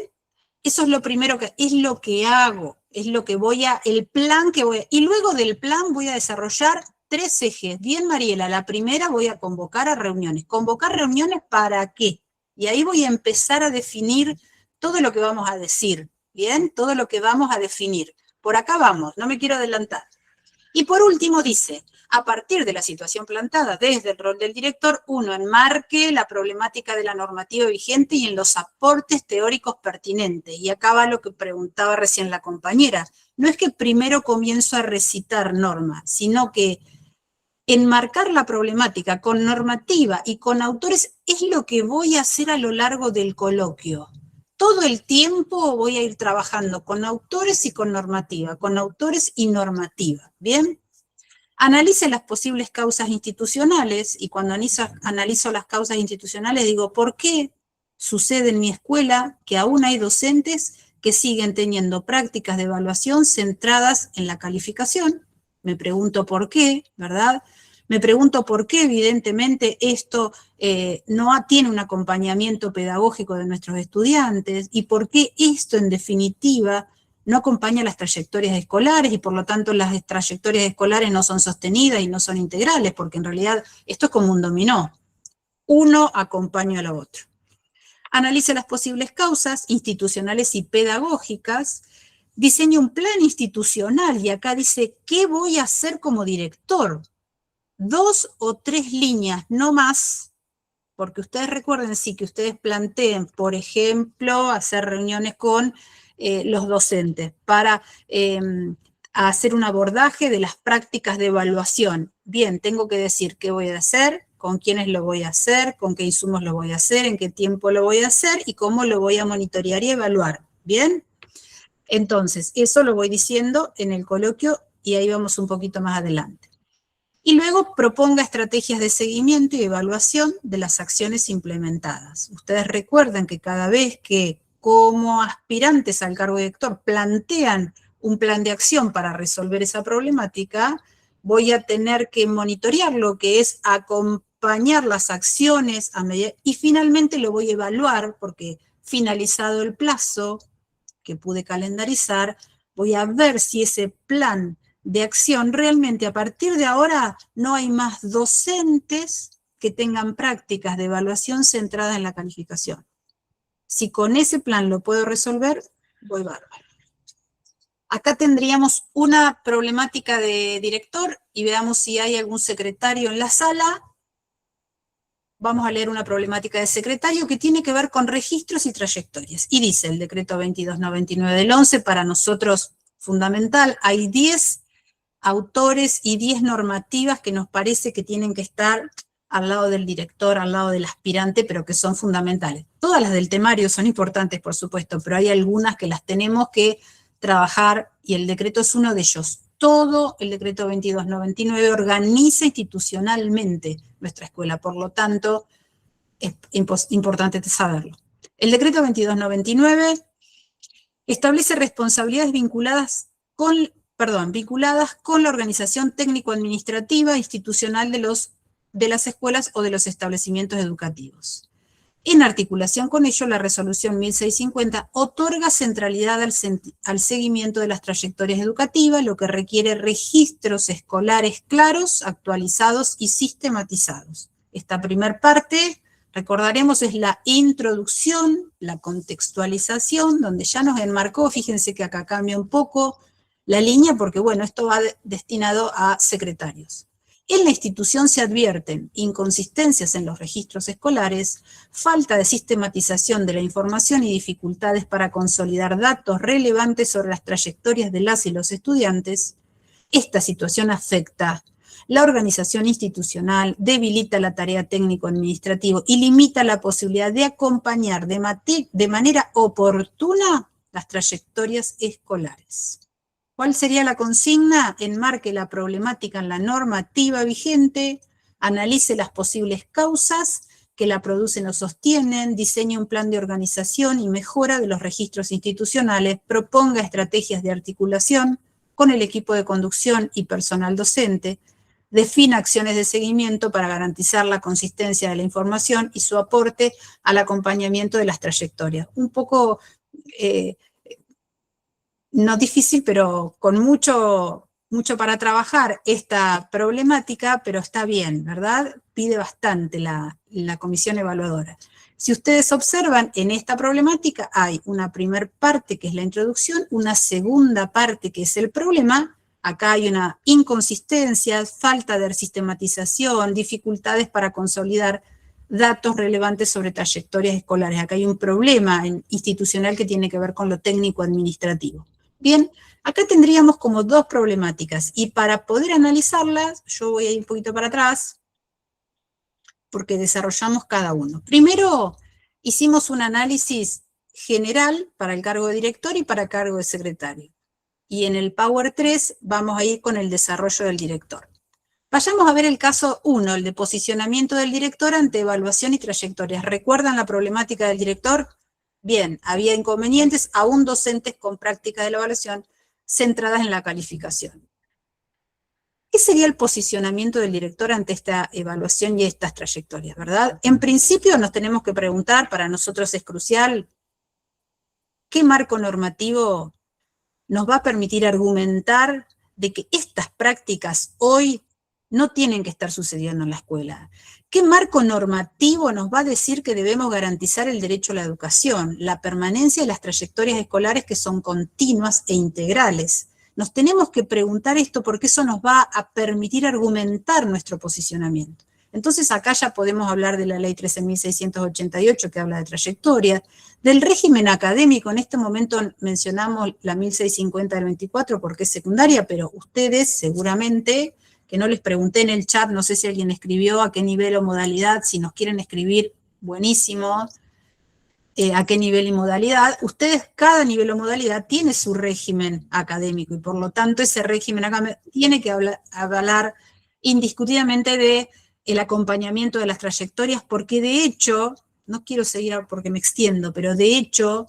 Eso es lo primero es lo que hago, es lo que el plan que voy a, y luego del plan voy a desarrollar 3 ejes. Bien, Mariela, la primera voy a convocar a reuniones. ¿Convocar reuniones para qué? Y ahí voy a empezar a definir todo lo que vamos a decir, ¿bien? Todo lo que vamos a definir. Por acá vamos, no me quiero adelantar. Y por último dice, a partir de la situación planteada desde el rol del director, uno enmarque la problemática de la normativa vigente y en los aportes teóricos pertinentes. Y acá va lo que preguntaba recién la compañera. No es que primero comienzo a recitar normas, sino que enmarcar la problemática con normativa y con autores es lo que voy a hacer a lo largo del coloquio. Todo el tiempo voy a ir trabajando con autores y con normativa, con autores y normativa, ¿bien? Analice las posibles causas institucionales, y cuando analizo las causas institucionales digo, ¿por qué sucede en mi escuela que aún hay docentes que siguen teniendo prácticas de evaluación centradas en la calificación? Me pregunto por qué, ¿verdad? Me pregunto por qué, evidentemente, esto no tiene un acompañamiento pedagógico de nuestros estudiantes, y por qué esto, en definitiva, no acompaña las trayectorias escolares, y por lo tanto las trayectorias escolares no son sostenidas y no son integrales, porque en realidad esto es como un dominó. Uno acompaña a lo otro. Analice las posibles causas institucionales y pedagógicas. Diseñe un plan institucional, y acá dice, ¿qué voy a hacer como director? 2 o 3 líneas, no más, porque ustedes recuerden, sí, que ustedes planteen, por ejemplo, hacer reuniones con los docentes para hacer un abordaje de las prácticas de evaluación. Bien, tengo que decir qué voy a hacer, con quiénes lo voy a hacer, con qué insumos lo voy a hacer, en qué tiempo lo voy a hacer y cómo lo voy a monitorear y evaluar. ¿Bien? Entonces, eso lo voy diciendo en el coloquio y ahí vamos un poquito más adelante. Y luego proponga estrategias de seguimiento y evaluación de las acciones implementadas. Ustedes recuerdan que cada vez que como aspirantes al cargo de director plantean un plan de acción para resolver esa problemática, voy a tener que monitorear lo que es acompañar las acciones a medida, y finalmente lo voy a evaluar porque finalizado el plazo que pude calendarizar, voy a ver si ese plan de acción realmente a partir de ahora no hay más docentes que tengan prácticas de evaluación centradas en la calificación. Si con ese plan lo puedo resolver, voy bárbaro. Acá tendríamos una problemática de director y veamos si hay algún secretario en la sala. Vamos a leer una problemática de secretario que tiene que ver con registros y trayectorias. Y dice el decreto 2299 del 11, para nosotros fundamental, hay 10 autores y 10 normativas que nos parece que tienen que estar al lado del director, al lado del aspirante, pero que son fundamentales. Todas las del temario son importantes, por supuesto, pero hay algunas que las tenemos que trabajar y el decreto es uno de ellos. Todo el decreto 2299 organiza institucionalmente nuestra escuela, por lo tanto, es importante saberlo. El decreto 2299 establece responsabilidades vinculadas con la organización técnico-administrativa institucional de las escuelas o de los establecimientos educativos. En articulación con ello, la resolución 1650 otorga centralidad al seguimiento de las trayectorias educativas, lo que requiere registros escolares claros, actualizados y sistematizados. Esta primer parte, recordaremos, es la introducción, la contextualización, donde ya nos enmarcó, fíjense que acá cambia un poco la línea, porque bueno, esto va destinado a secretarios. En la institución se advierten inconsistencias en los registros escolares, falta de sistematización de la información y dificultades para consolidar datos relevantes sobre las trayectorias de las y los estudiantes. Esta situación afecta la organización institucional, debilita la tarea técnico-administrativa y limita la posibilidad de acompañar de manera oportuna las trayectorias escolares. ¿Cuál sería la consigna? Enmarque la problemática en la normativa vigente, analice las posibles causas que la producen o sostienen, diseñe un plan de organización y mejora de los registros institucionales, proponga estrategias de articulación con el equipo de conducción y personal docente, defina acciones de seguimiento para garantizar la consistencia de la información y su aporte al acompañamiento de las trayectorias. Un poco... no difícil, pero con mucho para trabajar esta problemática, pero está bien, ¿verdad? Pide bastante la comisión evaluadora. Si ustedes observan, en esta problemática hay una primer parte que es la introducción, una segunda parte que es el problema. Acá hay una inconsistencia, falta de sistematización, dificultades para consolidar datos relevantes sobre trayectorias escolares. Acá hay un problema institucional que tiene que ver con lo técnico-administrativo. Bien, acá tendríamos como dos problemáticas, y para poder analizarlas, yo voy a ir un poquito para atrás, porque desarrollamos cada uno. Primero, hicimos un análisis general para el cargo de director y para el cargo de secretario. Y en el Power 3 vamos a ir con el desarrollo del director. Vayamos a ver el caso 1, el de posicionamiento del director ante evaluación y trayectorias. ¿Recuerdan la problemática del director? Bien, había inconvenientes, aún docentes con prácticas de la evaluación centradas en la calificación. ¿Qué sería el posicionamiento del director ante esta evaluación y estas trayectorias, verdad? En principio nos tenemos que preguntar, para nosotros es crucial, ¿qué marco normativo nos va a permitir argumentar de que estas prácticas hoy no tienen que estar sucediendo en la escuela? ¿Qué marco normativo nos va a decir que debemos garantizar el derecho a la educación, la permanencia de las trayectorias escolares que son continuas e integrales? Nos tenemos que preguntar esto porque eso nos va a permitir argumentar nuestro posicionamiento. Entonces acá ya podemos hablar de la ley 13.688 que habla de trayectoria, del régimen académico. En este momento mencionamos la 1650 del 24 porque es secundaria, pero ustedes seguramente, que no les pregunté en el chat, no sé si alguien escribió a qué nivel o modalidad, si nos quieren escribir, buenísimo, a qué nivel y modalidad. Ustedes, cada nivel o modalidad tiene su régimen académico y por lo tanto ese régimen académico tiene que avalar indiscutiblemente de el acompañamiento de las trayectorias, porque de hecho, no quiero seguir porque me extiendo, pero de hecho,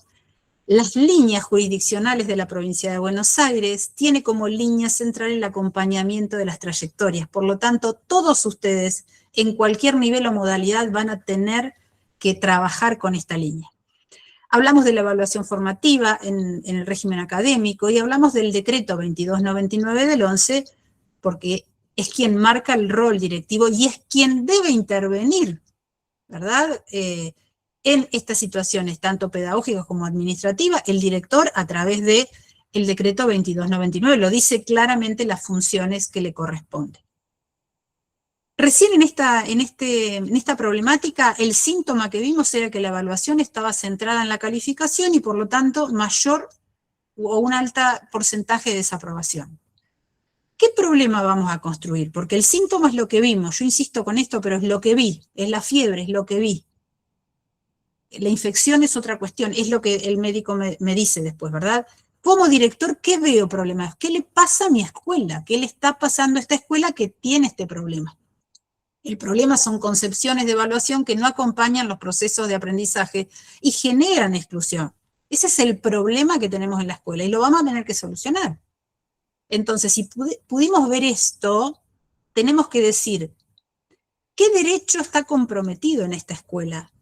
las líneas jurisdiccionales de la provincia de Buenos Aires tiene como línea central el acompañamiento de las trayectorias. Por lo tanto, todos ustedes, en cualquier nivel o modalidad, van a tener que trabajar con esta línea. Hablamos de la evaluación formativa en el régimen académico y hablamos del decreto 2299 del 11, porque es quien marca el rol directivo y es quien debe intervenir, ¿verdad? En estas situaciones, tanto pedagógicas como administrativas, el director a través del decreto 2299, lo dice claramente las funciones que le corresponden. Recién en esta problemática, el síntoma que vimos era que la evaluación estaba centrada en la calificación y por lo tanto mayor o un alto porcentaje de desaprobación. ¿Qué problema vamos a construir? Porque el síntoma es lo que vimos, yo insisto con esto, pero es lo que vi, es la fiebre, es lo que vi. La infección es otra cuestión, es lo que el médico me dice después, ¿verdad? Como director, ¿qué veo problemas? ¿Qué le pasa a mi escuela? ¿Qué le está pasando a esta escuela que tiene este problema? El problema son concepciones de evaluación que no acompañan los procesos de aprendizaje y generan exclusión. Ese es el problema que tenemos en la escuela y lo vamos a tener que solucionar. Entonces, si pudimos ver esto, tenemos que decir, ¿qué derecho está comprometido en esta escuela?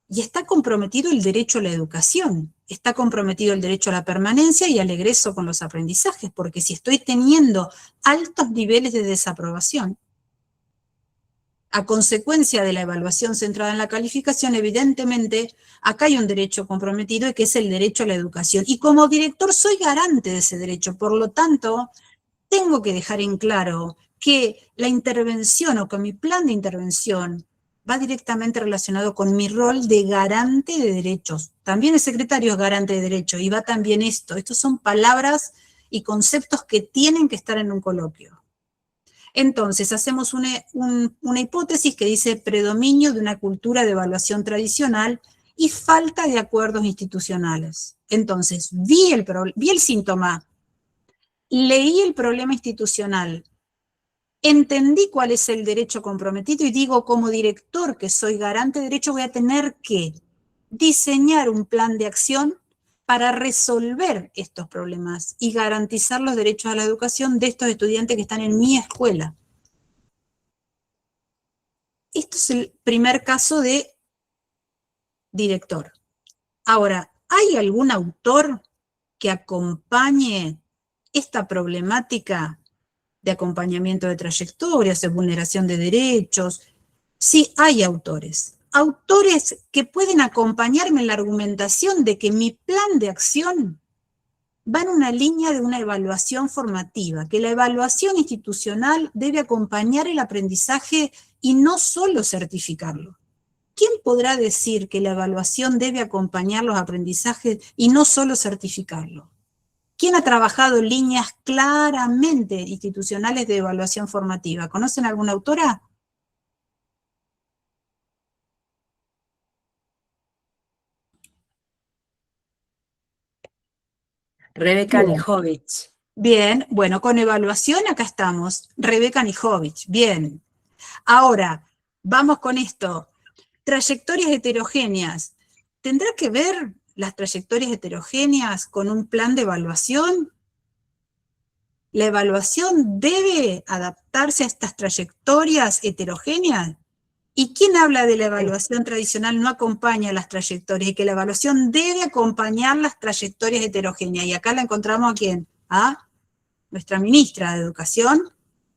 Y está comprometido el derecho a la educación, está comprometido el derecho a la permanencia y al egreso con los aprendizajes, porque si estoy teniendo altos niveles de desaprobación, a consecuencia de la evaluación centrada en la calificación, evidentemente, acá hay un derecho comprometido y que es el derecho a la educación. Y como director soy garante de ese derecho, por lo tanto, tengo que dejar en claro que la intervención o que mi plan de intervención va directamente relacionado con mi rol de garante de derechos. También el secretario es garante de derechos y va también esto. Estos son palabras y conceptos que tienen que estar en un coloquio. Entonces, hacemos una hipótesis que dice predominio de una cultura de evaluación tradicional y falta de acuerdos institucionales. Entonces, vi el síntoma, leí el problema institucional, entendí cuál es el derecho comprometido y digo, como director que soy garante de derecho, voy a tener que diseñar un plan de acción para resolver estos problemas y garantizar los derechos a la educación de estos estudiantes que están en mi escuela. Esto es el primer caso de director. Ahora, ¿hay algún autor que acompañe esta problemática de acompañamiento de trayectorias, de vulneración de derechos? Sí, hay autores. autores que pueden acompañarme en la argumentación de que mi plan de acción va en una línea de una evaluación formativa, que la evaluación institucional debe acompañar el aprendizaje y no solo certificarlo. ¿Quién podrá decir que la evaluación debe acompañar los aprendizajes y no solo certificarlo? ¿Quién ha trabajado en líneas claramente institucionales de evaluación formativa? ¿Conocen alguna autora? Rebeca Nijovic. Bien, bueno, con evaluación acá estamos. Rebeca Nijovic, bien. Ahora, vamos con esto. Trayectorias heterogéneas. ¿Tendrá que ver las trayectorias heterogéneas con un plan de evaluación? ¿La evaluación debe adaptarse a estas trayectorias heterogéneas? ¿Y quién habla de la evaluación tradicional no acompaña las trayectorias y que la evaluación debe acompañar las trayectorias heterogéneas? Y acá la encontramos ¿a quién? A nuestra ministra de Educación,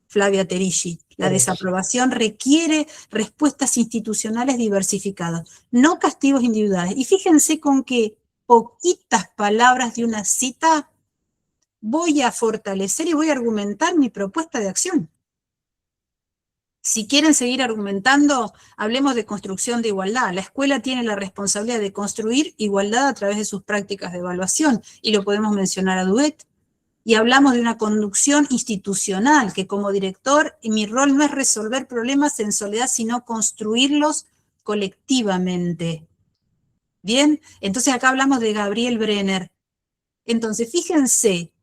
Flavia Terilli. La desaprobación requiere respuestas institucionales diversificadas, no castigos individuales. Y fíjense con qué poquitas palabras de una cita voy a fortalecer y voy a argumentar mi propuesta de acción. Si quieren seguir argumentando, hablemos de construcción de igualdad. La escuela tiene la responsabilidad de construir igualdad a través de sus prácticas de evaluación, y lo podemos mencionar a Duet. Y hablamos de una conducción institucional, que como director, mi rol no es resolver problemas en soledad, sino construirlos colectivamente. Bien, entonces acá hablamos de Gabriel Brenner. Entonces, fíjense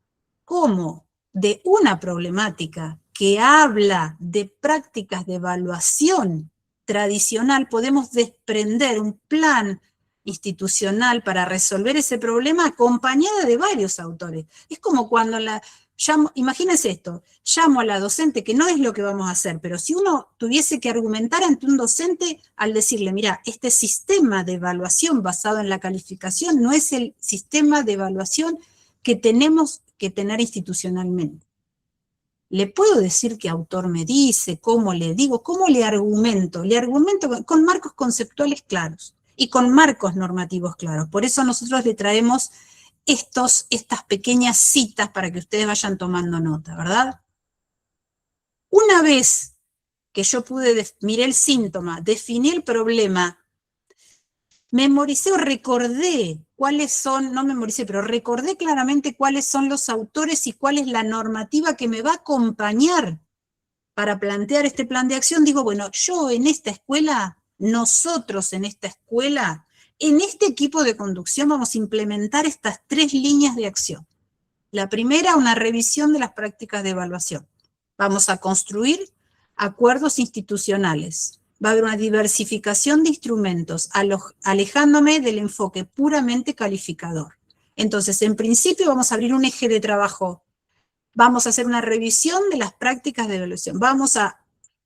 cómo de una problemática que habla de prácticas de evaluación tradicional podemos desprender un plan institucional para resolver ese problema acompañada de varios autores. Es como cuando imagínense esto, llamo a la docente, que no es lo que vamos a hacer, pero si uno tuviese que argumentar ante un docente al decirle, mira, este sistema de evaluación basado en la calificación no es el sistema de evaluación que tenemos que tener institucionalmente. Le puedo decir qué autor me dice, cómo le digo, cómo le argumento con marcos conceptuales claros y con marcos normativos claros. Por eso nosotros le traemos estas pequeñas citas para que ustedes vayan tomando nota, ¿verdad? Una vez que yo miré el síntoma, definí el problema, memoricé o recordé cuáles son, no memoricé, pero recordé claramente cuáles son los autores y cuál es la normativa que me va a acompañar para plantear este plan de acción. Digo, bueno, yo en esta escuela, nosotros en esta escuela, en este equipo de conducción vamos a implementar estas 3 líneas de acción. La primera, una revisión de las prácticas de evaluación. Vamos a construir acuerdos institucionales. Va a haber una diversificación de instrumentos, alejándome del enfoque puramente calificador. Entonces, en principio vamos a abrir un eje de trabajo. Vamos a hacer una revisión de las prácticas de evaluación. Vamos a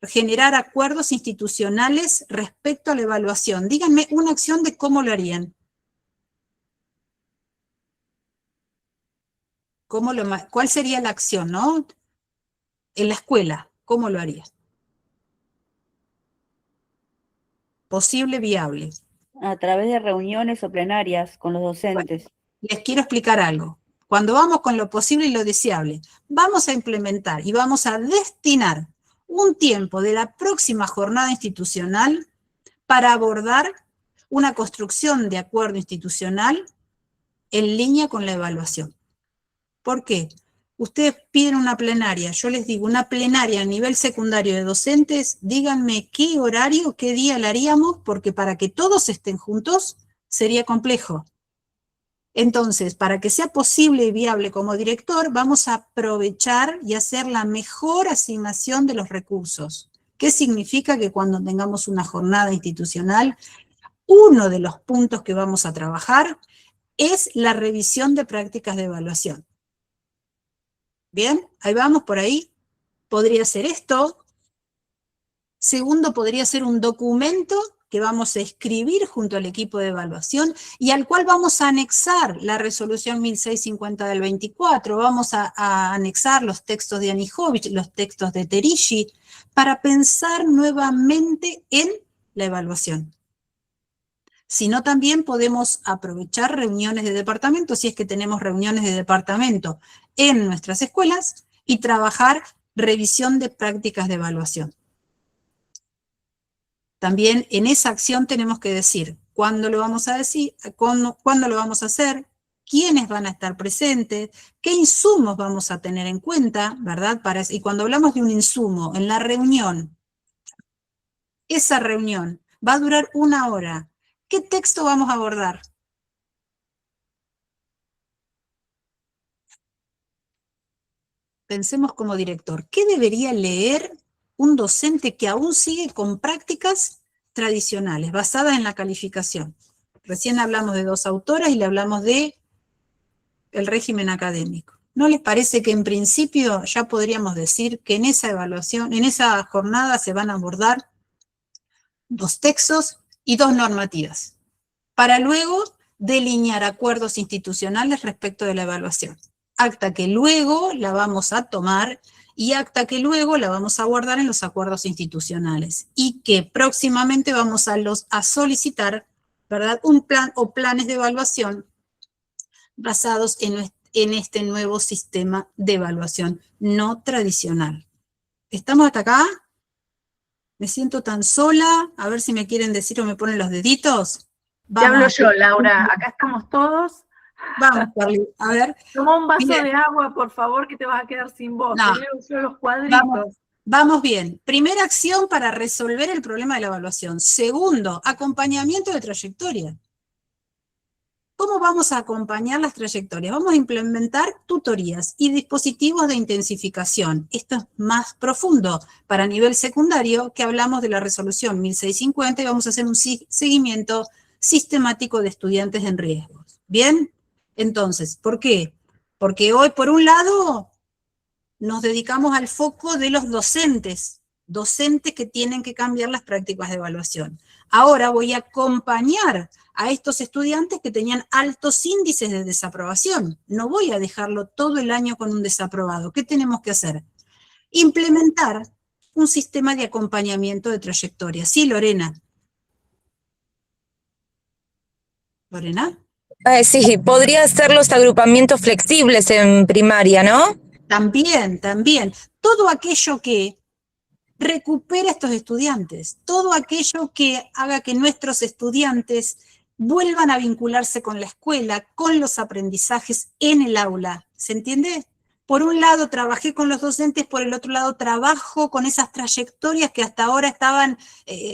generar acuerdos institucionales respecto a la evaluación. Díganme una acción de cómo lo harían. ¿Cuál sería la acción, no? En la escuela, ¿cómo lo harían? Posible, viable. A través de reuniones o plenarias con los docentes. Bueno, les quiero explicar algo. Cuando vamos con lo posible y lo deseable, vamos a implementar y vamos a destinar un tiempo de la próxima jornada institucional para abordar una construcción de acuerdo institucional en línea con la evaluación. ¿Por qué? Ustedes piden una plenaria, yo les digo, una plenaria a nivel secundario de docentes, díganme qué horario, qué día la haríamos, porque para que todos estén juntos sería complejo. Entonces, para que sea posible y viable como director, vamos a aprovechar y hacer la mejor asignación de los recursos. ¿Qué significa? Que cuando tengamos una jornada institucional, uno de los puntos que vamos a trabajar es la revisión de prácticas de evaluación. Bien, ahí vamos por ahí. Podría ser esto. Segundo, podría ser un documento que vamos a escribir junto al equipo de evaluación y al cual vamos a anexar la resolución 1650 del 24, vamos a anexar los textos de Anijovic, los textos de Terilli, para pensar nuevamente en la evaluación. sino también podemos aprovechar reuniones de departamento, si es que tenemos reuniones de departamento en nuestras escuelas, y trabajar revisión de prácticas de evaluación. También en esa acción tenemos que decir cuándo lo vamos a decir, cuándo lo vamos a hacer, quiénes van a estar presentes, qué insumos vamos a tener en cuenta, ¿verdad? Y cuando hablamos de un insumo en la reunión, esa reunión va a durar 1 hora. ¿Qué texto vamos a abordar? Pensemos como director, ¿qué debería leer un docente que aún sigue con prácticas tradicionales, basadas en la calificación? Recién hablamos de 2 autoras y le hablamos de el régimen académico. ¿No les parece que en principio ya podríamos decir que en esa evaluación, en esa jornada se van a abordar 2 textos y 2 normativas, para luego delinear acuerdos institucionales respecto de la evaluación? Acta que luego la vamos a tomar y acta que luego la vamos a guardar en los acuerdos institucionales y que próximamente vamos a solicitar, ¿verdad?, un plan o planes de evaluación basados en este nuevo sistema de evaluación no tradicional. ¿Estamos hasta acá? Me siento tan sola, a ver si me quieren decir o me ponen los deditos. Ya hablo yo, Laura, acá estamos todos. Vamos, Carly, a ver. Toma un vaso Bien. de agua, por favor, que te vas a quedar sin voz. No. Te leo yo los cuadritos. Vamos bien. Primera acción para resolver el problema de la evaluación. Segundo, acompañamiento de trayectoria. ¿Cómo vamos a acompañar las trayectorias? Vamos a implementar tutorías y dispositivos de intensificación. Esto es más profundo para nivel secundario, que hablamos de la resolución 1650 y vamos a hacer un seguimiento sistemático de estudiantes en riesgos. ¿Bien? Entonces, ¿por qué? Porque hoy, por un lado, nos dedicamos al foco de los docentes que tienen que cambiar las prácticas de evaluación. Ahora voy a acompañar a estos estudiantes que tenían altos índices de desaprobación. No voy a dejarlo todo el año con un desaprobado. ¿Qué tenemos que hacer? Implementar un sistema de acompañamiento de trayectoria. Sí, Lorena. ¿Lorena? Sí, podría ser los agrupamientos flexibles en primaria, ¿no? También. Todo aquello que recupere a estos estudiantes, todo aquello que haga que nuestros estudiantes vuelvan a vincularse con la escuela, con los aprendizajes en el aula. ¿Se entiende? Por un lado trabajé con los docentes, por el otro lado trabajo con esas trayectorias que hasta ahora estaban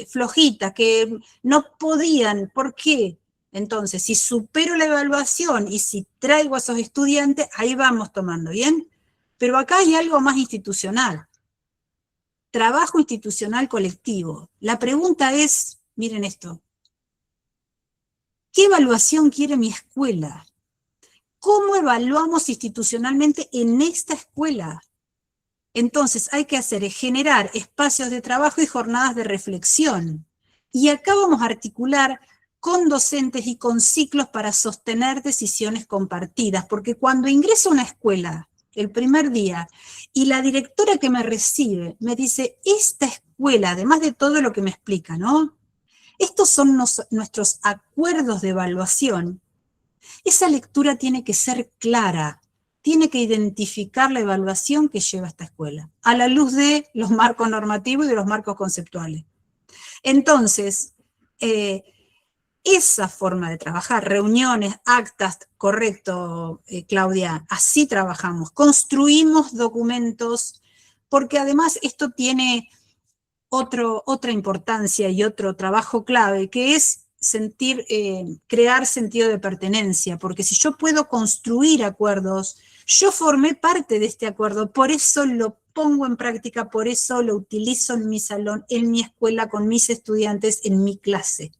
flojitas, que no podían. ¿Por qué? Entonces, si supero la evaluación y si traigo a esos estudiantes, ahí vamos tomando, ¿bien? Pero acá hay algo más institucional. Trabajo institucional colectivo. La pregunta es, miren esto, ¿qué evaluación quiere mi escuela? ¿Cómo evaluamos institucionalmente en esta escuela? Entonces hay que generar espacios de trabajo y jornadas de reflexión. Y acá vamos a articular con docentes y con ciclos para sostener decisiones compartidas, porque cuando ingreso a una escuela, el primer día, y la directora que me recibe me dice, esta escuela, además de todo lo que me explica, ¿no? Estos son nuestros acuerdos de evaluación. Esa lectura tiene que ser clara, tiene que identificar la evaluación que lleva esta escuela, a la luz de los marcos normativos y de los marcos conceptuales. Entonces, esa forma de trabajar, reuniones, actas, correcto, Claudia, así trabajamos, construimos documentos, porque además esto tiene otra importancia y otro trabajo clave, que es crear sentido de pertenencia, porque si yo puedo construir acuerdos, yo formé parte de este acuerdo, por eso lo pongo en práctica, por eso lo utilizo en mi salón, en mi escuela, con mis estudiantes, en mi clase.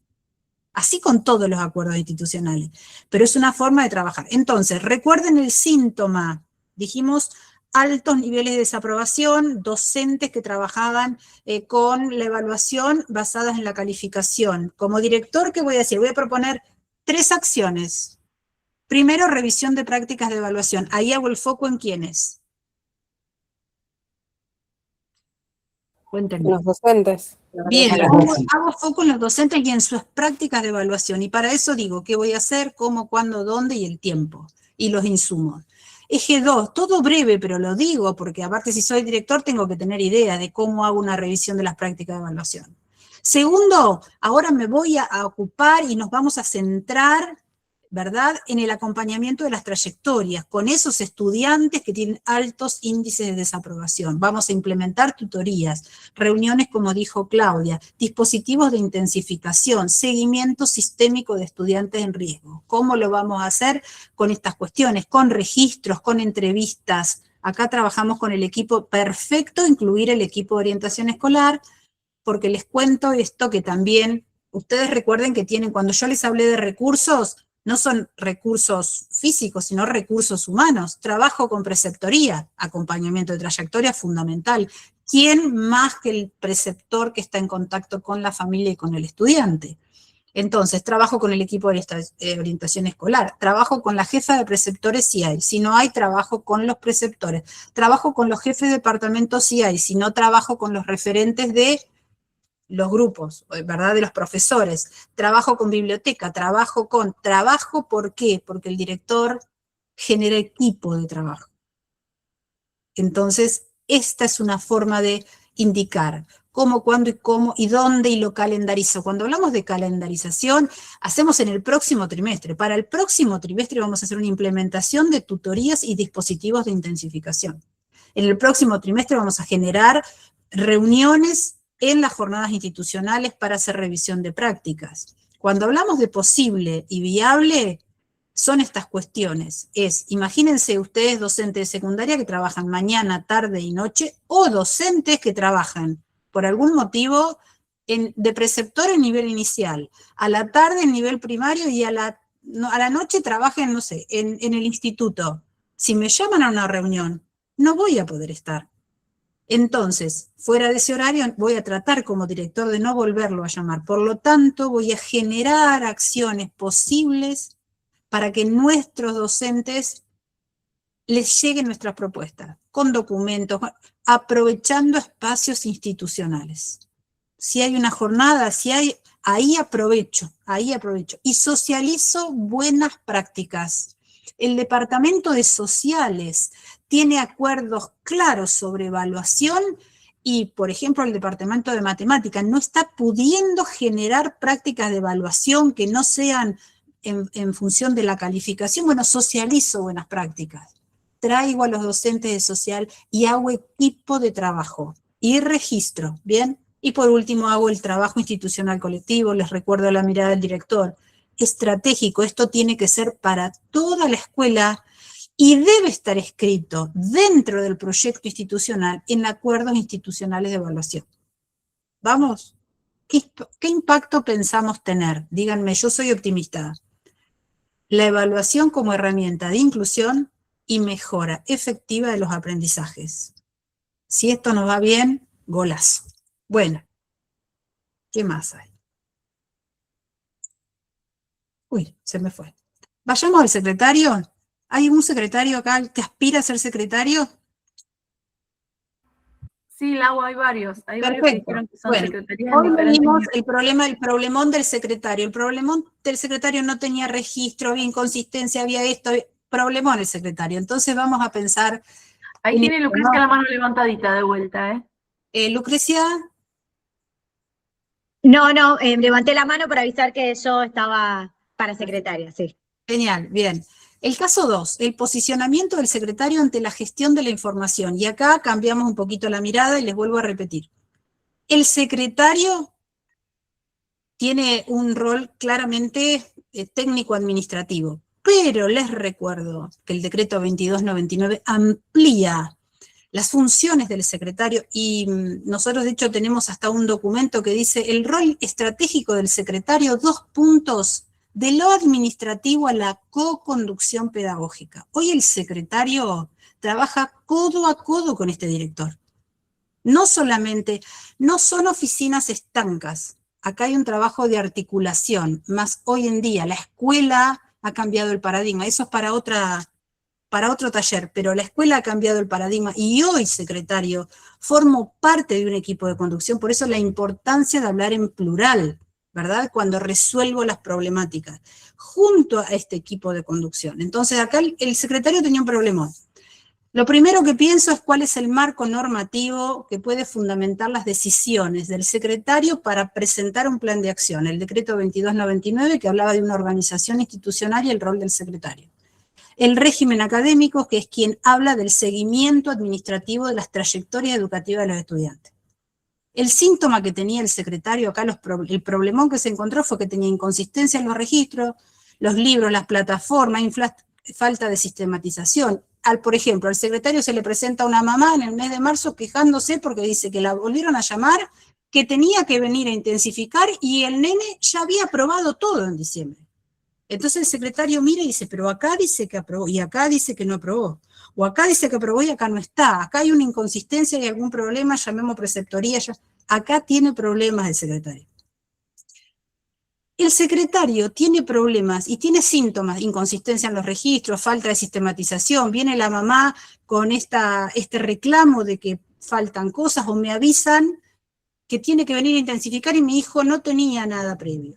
Así con todos los acuerdos institucionales, pero es una forma de trabajar. Entonces, recuerden el síntoma, dijimos altos niveles de desaprobación, docentes que trabajaban con la evaluación basadas en la calificación. Como director, ¿qué voy a decir? Voy a proponer 3 acciones. Primero, revisión de prácticas de evaluación. Ahí hago el foco en quiénes. Cuéntenme. Los docentes. Bien, hago foco en los docentes y en sus prácticas de evaluación. Y para eso digo qué voy a hacer, cómo, cuándo, dónde y el tiempo. Y los insumos. Eje 2, todo breve, pero lo digo porque aparte si soy director tengo que tener idea de cómo hago una revisión de las prácticas de evaluación. Segundo, ahora me voy a ocupar y nos vamos a centrar, ¿verdad?, en el acompañamiento de las trayectorias, con esos estudiantes que tienen altos índices de desaprobación. Vamos a implementar tutorías, reuniones, como dijo Claudia, dispositivos de intensificación, seguimiento sistémico de estudiantes en riesgo. ¿Cómo lo vamos a hacer con estas cuestiones? Con registros, con entrevistas. Acá trabajamos con el equipo perfecto, incluir el equipo de orientación escolar, porque les cuento esto que también, ustedes recuerden que tienen, cuando yo les hablé de recursos, no son recursos físicos, sino recursos humanos. Trabajo con preceptoría, acompañamiento de trayectoria fundamental. ¿Quién más que el preceptor que está en contacto con la familia y con el estudiante? Entonces, trabajo con el equipo de orientación escolar, trabajo con la jefa de preceptores si hay, si no hay, trabajo con los preceptores, trabajo con los jefes de departamento si hay, si no, trabajo con los referentes de los grupos, ¿verdad?, de los profesores, trabajo con biblioteca, trabajo, ¿por qué? Porque el director genera equipo de trabajo. Entonces, esta es una forma de indicar cómo, cuándo y cómo y dónde y lo calendarizo. Cuando hablamos de calendarización, hacemos en el próximo trimestre. Para el próximo trimestre vamos a hacer una implementación de tutorías y dispositivos de intensificación. En el próximo trimestre vamos a generar reuniones en las jornadas institucionales para hacer revisión de prácticas. Cuando hablamos de posible y viable, son estas cuestiones. Imagínense ustedes docentes de secundaria que trabajan mañana, tarde y noche, o docentes que trabajan, por algún motivo, de preceptor en nivel inicial, a la tarde en nivel primario y a la noche trabajan, no sé, en el instituto. Si me llaman a una reunión, no voy a poder estar. Entonces, fuera de ese horario, voy a tratar como director de no volverlo a llamar. Por lo tanto, voy a generar acciones posibles para que nuestros docentes les lleguen nuestras propuestas, con documentos, aprovechando espacios institucionales. Si hay una jornada, ahí aprovecho. Y socializo buenas prácticas. El Departamento de Sociales tiene acuerdos claros sobre evaluación y, por ejemplo, el Departamento de Matemáticas no está pudiendo generar prácticas de evaluación que no sean en función de la calificación. Bueno, socializo buenas prácticas. Traigo a los docentes de social y hago equipo de trabajo y registro, ¿bien? Y por último hago el trabajo institucional colectivo, les recuerdo la mirada del director. Estratégico, esto tiene que ser para toda la escuela y debe estar escrito dentro del proyecto institucional en acuerdos institucionales de evaluación. ¿Vamos? ¿Qué impacto pensamos tener? Díganme, yo soy optimista. La evaluación como herramienta de inclusión y mejora efectiva de los aprendizajes. Si esto nos va bien, golazo. Bueno, ¿qué más hay? Uy, se me fue. Vayamos al secretario. ¿Hay un secretario acá que aspira a ser secretario? Sí, Lau, hay varios. Hay varios que dijeron que son secretarías hoy diferentes. vimos el problemón del secretario. El problemón del secretario no tenía registro, había inconsistencia, había esto, problemón el secretario. Entonces vamos a pensar... Ahí tiene Lucrecia la mano levantadita de vuelta, Lucrecia... No, levanté la mano para avisar que yo estaba para secretaria, sí. Genial, bien. El caso 2, el posicionamiento del secretario ante la gestión de la información. Y acá cambiamos un poquito la mirada y les vuelvo a repetir. El secretario tiene un rol claramente técnico-administrativo, pero les recuerdo que el decreto 2299 amplía las funciones del secretario y nosotros de hecho tenemos hasta un documento que dice el rol estratégico del secretario, 2 puntos, de lo administrativo a la co-conducción pedagógica. Hoy el secretario trabaja codo a codo con este director. No solamente, no son oficinas estancas, acá hay un trabajo de articulación, más hoy en día la escuela ha cambiado el paradigma, eso es para otra para otro taller, pero la escuela ha cambiado el paradigma y hoy, secretario, formo parte de un equipo de conducción, por eso la importancia de hablar en plural, ¿verdad? Cuando resuelvo las problemáticas, junto a este equipo de conducción. Entonces acá el secretario tenía un problema. Lo primero que pienso es cuál es el marco normativo que puede fundamentar las decisiones del secretario para presentar un plan de acción, el decreto 2299 que hablaba de una organización institucional y el rol del secretario. El régimen académico, que es quien habla del seguimiento administrativo de las trayectorias educativas de los estudiantes. El síntoma que tenía el secretario acá, el problemón que se encontró fue que tenía inconsistencia en los registros, los libros, las plataformas, falta de sistematización. Por ejemplo, al secretario se le presenta a una mamá en el mes de marzo quejándose porque dice que la volvieron a llamar, que tenía que venir a intensificar y el nene ya había aprobado todo en diciembre. Entonces el secretario mira y dice, pero acá dice que aprobó y acá dice que no aprobó. O acá dice que aprobó y acá no está. Acá hay una inconsistencia y algún problema, llamemos preceptoría. Acá tiene problemas el secretario. El secretario tiene problemas y tiene síntomas, inconsistencia en los registros, falta de sistematización, viene la mamá con este reclamo de que faltan cosas o me avisan que tiene que venir a intensificar y mi hijo no tenía nada previo.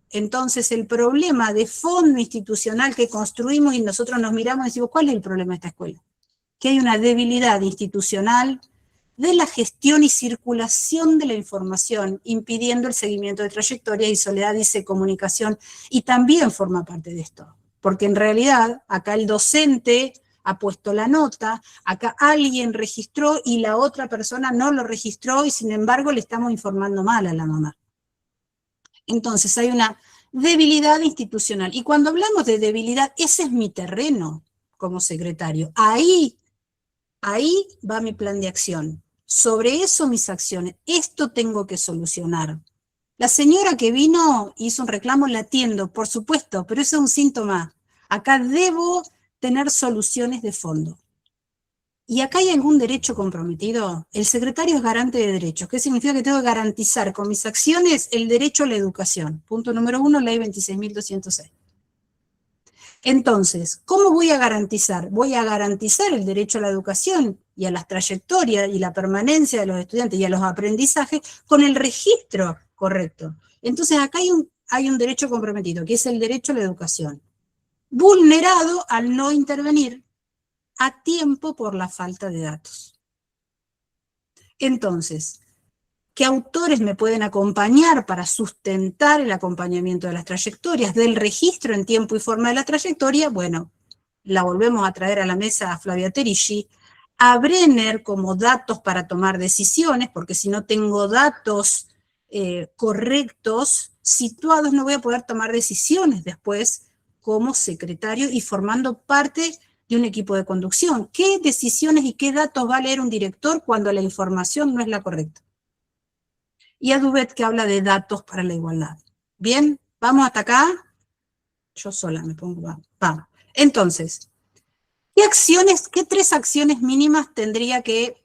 Entonces el problema de fondo institucional que construimos y nosotros nos miramos y decimos, ¿cuál es el problema de esta escuela? Que hay una debilidad institucional de la gestión y circulación de la información, impidiendo el seguimiento de trayectoria, y Soledad dice comunicación, y también forma parte de esto, porque en realidad acá el docente ha puesto la nota, acá alguien registró y la otra persona no lo registró y sin embargo le estamos informando mal a la mamá. Entonces hay una debilidad institucional, y cuando hablamos de debilidad, ese es mi terreno como secretario, ahí va mi plan de acción. Sobre eso mis acciones, esto tengo que solucionar. La señora que vino hizo un reclamo, la atiendo, por supuesto, pero eso es un síntoma. Acá debo tener soluciones de fondo. ¿Y acá hay algún derecho comprometido? El secretario es garante de derechos. ¿Qué significa? Que tengo que garantizar con mis acciones el derecho a la educación. Punto número 1, ley 26.206. Entonces, ¿cómo voy a garantizar? Voy a garantizar el derecho a la educación y a las trayectorias y la permanencia de los estudiantes y a los aprendizajes con el registro correcto. Entonces acá hay un derecho comprometido, que es el derecho a la educación, vulnerado al no intervenir a tiempo por la falta de datos. Entonces, ¿qué autores me pueden acompañar para sustentar el acompañamiento de las trayectorias, del registro en tiempo y forma de la trayectoria? Bueno, la volvemos a traer a la mesa a Flavia Terici, a Brenner como datos para tomar decisiones, porque si no tengo datos correctos, situados, no voy a poder tomar decisiones después como secretario y formando parte de un equipo de conducción. ¿Qué decisiones y qué datos va a leer un director cuando la información no es la correcta? Y a Dubet, que habla de datos para la igualdad. Bien, vamos hasta acá. Yo sola me pongo, vamos. Entonces, ¿qué 3 acciones mínimas tendría que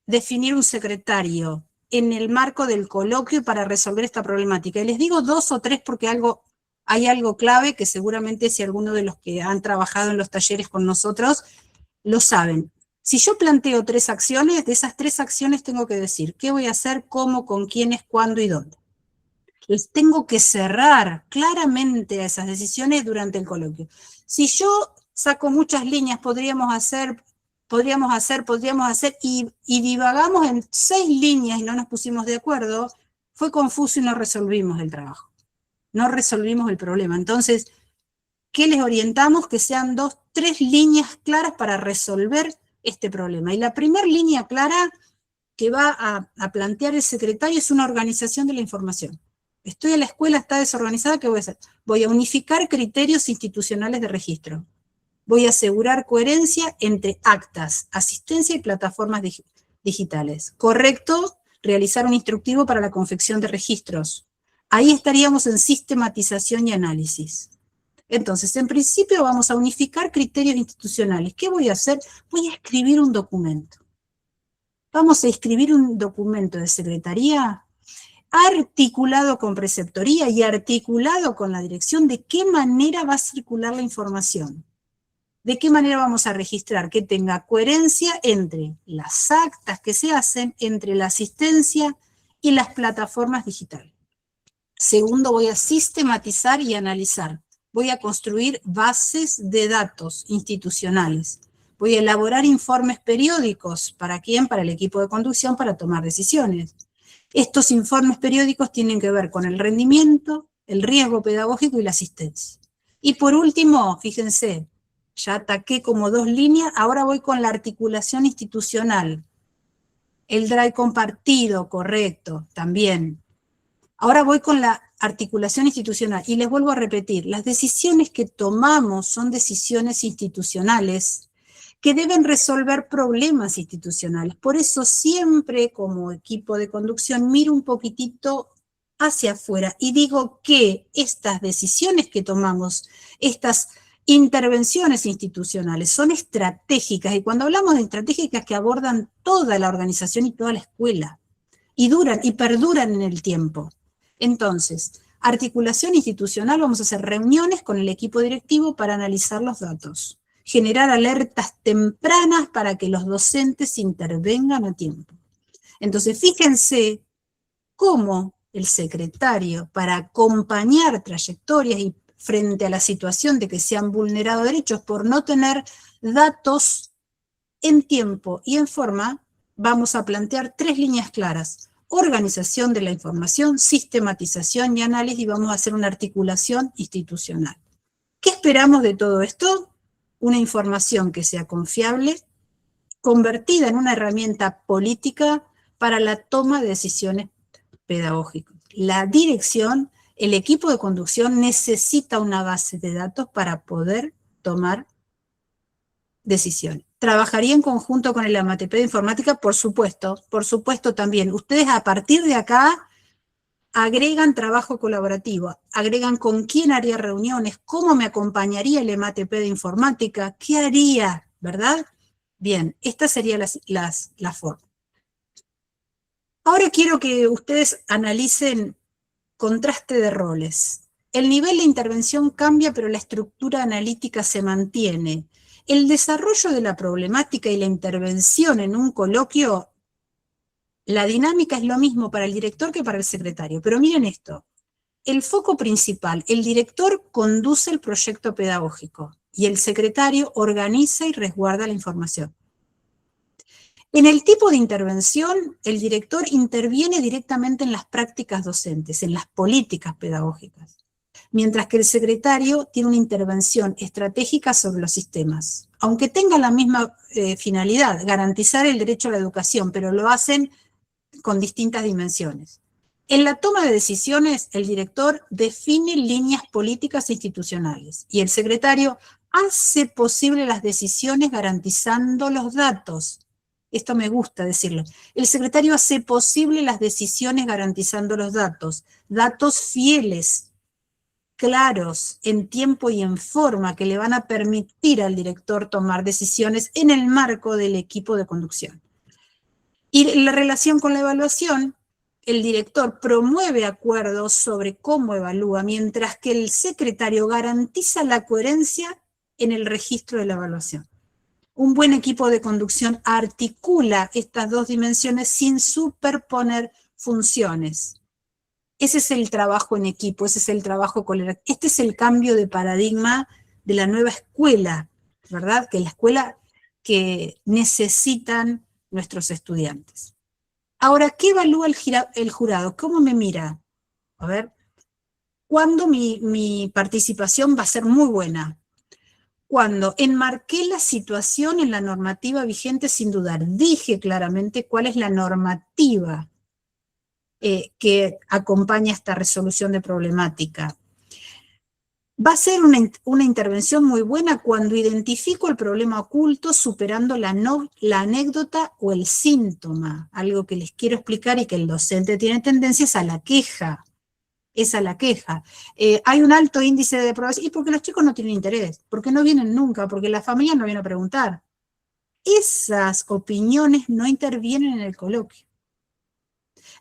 definir un secretario en el marco del coloquio para resolver esta problemática? Y les digo 2 o 3 porque hay algo clave que seguramente si alguno de los que han trabajado en los talleres con nosotros lo saben. Si yo planteo 3 acciones, de esas 3 acciones tengo que decir qué voy a hacer, cómo, con quiénes, cuándo y dónde. Les tengo que cerrar claramente a esas decisiones durante el coloquio. Si yo saco muchas líneas, podríamos hacer, y divagamos en 6 líneas y no nos pusimos de acuerdo, fue confuso y no resolvimos el trabajo. No resolvimos el problema. Entonces, ¿qué les orientamos? Que sean 2, 3 líneas claras para resolver este problema. Y la primera línea clara que va a plantear el secretario es una organización de la información. Estoy en la escuela, está desorganizada, ¿qué voy a hacer? Voy a unificar criterios institucionales de registro. Voy a asegurar coherencia entre actas, asistencia y plataformas digitales. Correcto, realizar un instructivo para la confección de registros. Ahí estaríamos en sistematización y análisis. Entonces, en principio vamos a unificar criterios institucionales. ¿Qué voy a hacer? Voy a escribir un documento. Vamos a escribir un documento de secretaría articulado con preceptoría y articulado con la dirección de qué manera va a circular la información. ¿De qué manera vamos a registrar? Que tenga coherencia entre las actas que se hacen, entre la asistencia y las plataformas digitales. Segundo, voy a sistematizar y analizar. Voy a construir bases de datos institucionales. Voy a elaborar informes periódicos. ¿Para quién? Para el equipo de conducción, para tomar decisiones. Estos informes periódicos tienen que ver con el rendimiento, el riesgo pedagógico y la asistencia. Y por último, fíjense, ya ataqué como 2 líneas, ahora voy con la articulación institucional. El drive compartido, correcto, también. Ahora voy con la articulación institucional y les vuelvo a repetir, las decisiones que tomamos son decisiones institucionales que deben resolver problemas institucionales. Por eso siempre como equipo de conducción miro un poquitito hacia afuera y digo que estas decisiones que tomamos, estas intervenciones institucionales son estratégicas, y cuando hablamos de estratégicas que abordan toda la organización y toda la escuela, y duran y perduran en el tiempo. Entonces, articulación institucional, vamos a hacer reuniones con el equipo directivo para analizar los datos, generar alertas tempranas para que los docentes intervengan a tiempo. Entonces, fíjense cómo el secretario, para acompañar trayectorias y frente a la situación de que se han vulnerado derechos por no tener datos en tiempo y en forma, vamos a plantear 3 líneas claras: organización de la información, sistematización y análisis, y vamos a hacer una articulación institucional. ¿Qué esperamos de todo esto? Una información que sea confiable, convertida en una herramienta política para la toma de decisiones pedagógicas. La dirección, el equipo de conducción necesita una base de datos para poder tomar decisiones. ¿Trabajaría en conjunto con el AMATP de informática? Por supuesto también. Ustedes a partir de acá agregan trabajo colaborativo, agregan con quién haría reuniones, cómo me acompañaría el AMATP de informática, qué haría, ¿verdad? Bien, esta sería la forma. Ahora quiero que ustedes analicen contraste de roles. El nivel de intervención cambia, pero la estructura analítica se mantiene. El desarrollo de la problemática y la intervención en un coloquio, la dinámica es lo mismo para el director que para el secretario. Pero miren esto, el foco principal, el director conduce el proyecto pedagógico y el secretario organiza y resguarda la información. En el tipo de intervención, el director interviene directamente en las prácticas docentes, en las políticas pedagógicas, mientras que el secretario tiene una intervención estratégica sobre los sistemas, aunque tenga la misma finalidad, garantizar el derecho a la educación, pero lo hacen con distintas dimensiones. En la toma de decisiones, el director define líneas políticas e institucionales, y el secretario hace posible las decisiones garantizando los datos. Esto me gusta decirlo. El secretario hace posible las decisiones garantizando los datos fieles, claros, en tiempo y en forma, que le van a permitir al director tomar decisiones en el marco del equipo de conducción. Y en la relación con la evaluación, el director promueve acuerdos sobre cómo evalúa, mientras que el secretario garantiza la coherencia en el registro de la evaluación. Un buen equipo de conducción articula estas 2 dimensiones sin superponer funciones. Ese es el trabajo en equipo, ese es el trabajo colaborativo. Este es el cambio de paradigma de la nueva escuela, ¿verdad? Que es la escuela que necesitan nuestros estudiantes. Ahora, ¿qué evalúa el jurado? ¿Cómo me mira? A ver, ¿cuándo mi participación va a ser muy buena? Cuando enmarqué la situación en la normativa vigente sin dudar, dije claramente cuál es la normativa que acompaña esta resolución de problemática. Va a ser una intervención muy buena cuando identifico el problema oculto superando la anécdota o el síntoma, algo que les quiero explicar y que el docente tiene tendencias a la queja. Es a la queja. Hay un alto índice de aprobación, y porque los chicos no tienen interés, porque no vienen nunca, porque la familia no viene a preguntar. Esas opiniones no intervienen en el coloquio.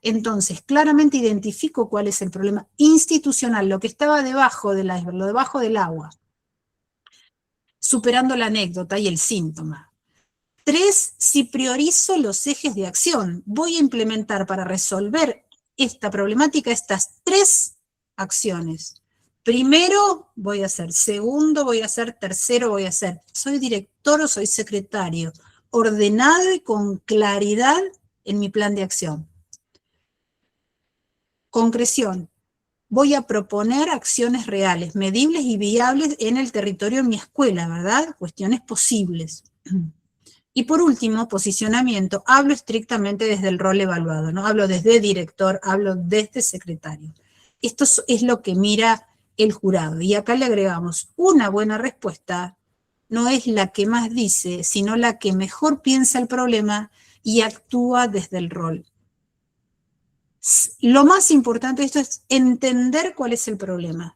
Entonces, claramente identifico cuál es el problema institucional, lo que estaba debajo del iceberg, lo debajo del agua. superando la anécdota y el síntoma. 3, si priorizo los ejes de acción, voy a implementar para resolver esta problemática estas 3 acciones. Primero voy a hacer, segundo voy a hacer, tercero voy a hacer. Soy director o soy secretario, ordenado y con claridad en mi plan de acción. Concreción. Voy a proponer acciones reales, medibles y viables en el territorio de mi escuela, ¿verdad? Cuestiones posibles. Y por último, posicionamiento. Hablo estrictamente desde el rol evaluado, ¿no? Hablo desde director, hablo desde secretario. Esto es lo que mira el jurado. Y acá le agregamos, una buena respuesta no es la que más dice, sino la que mejor piensa el problema y actúa desde el rol. Lo más importante de esto es entender cuál es el problema.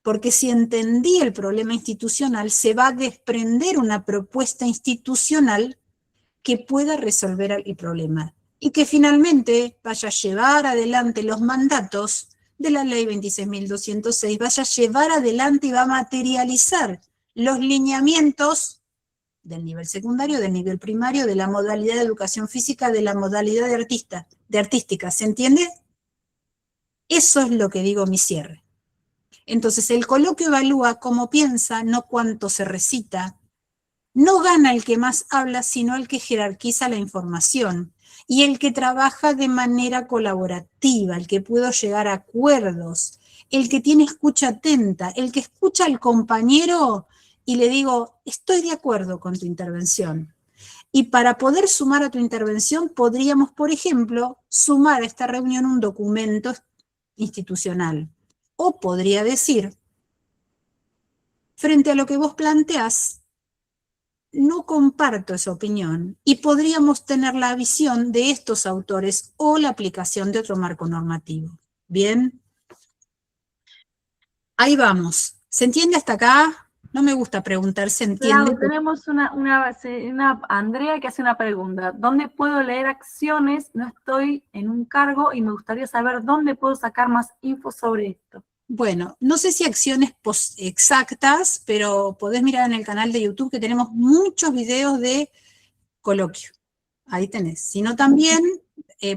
Porque si entendí el problema institucional, se va a desprender una propuesta institucional que pueda resolver el problema. Y que finalmente vaya a llevar adelante los mandatos de la ley 26.206, vaya a llevar adelante y va a materializar los lineamientos del nivel secundario, del nivel primario, de la modalidad de educación física, de la modalidad de artística, ¿se entiende? Eso es lo que digo mi cierre. Entonces el coloquio evalúa cómo piensa, no cuánto se recita. No gana el que más habla, sino el que jerarquiza la información y el que trabaja de manera colaborativa, el que puede llegar a acuerdos, el que tiene escucha atenta, el que escucha al compañero y le digo, estoy de acuerdo con tu intervención. Y para poder sumar a tu intervención, podríamos, por ejemplo, sumar a esta reunión un documento institucional. O podría decir, frente a lo que vos planteás, no comparto esa opinión y podríamos tener la visión de estos autores o la aplicación de otro marco normativo. ¿Bien? Ahí vamos. ¿Se entiende hasta acá? No me gusta preguntar, ¿se entiende? Claro, tenemos una Andrea que hace una pregunta. ¿Dónde puedo leer acciones? No estoy en un cargo y me gustaría saber dónde puedo sacar más info sobre esto. Bueno, no sé si acciones exactas, pero podés mirar en el canal de YouTube que tenemos muchos videos de coloquio. Ahí tenés. Sino también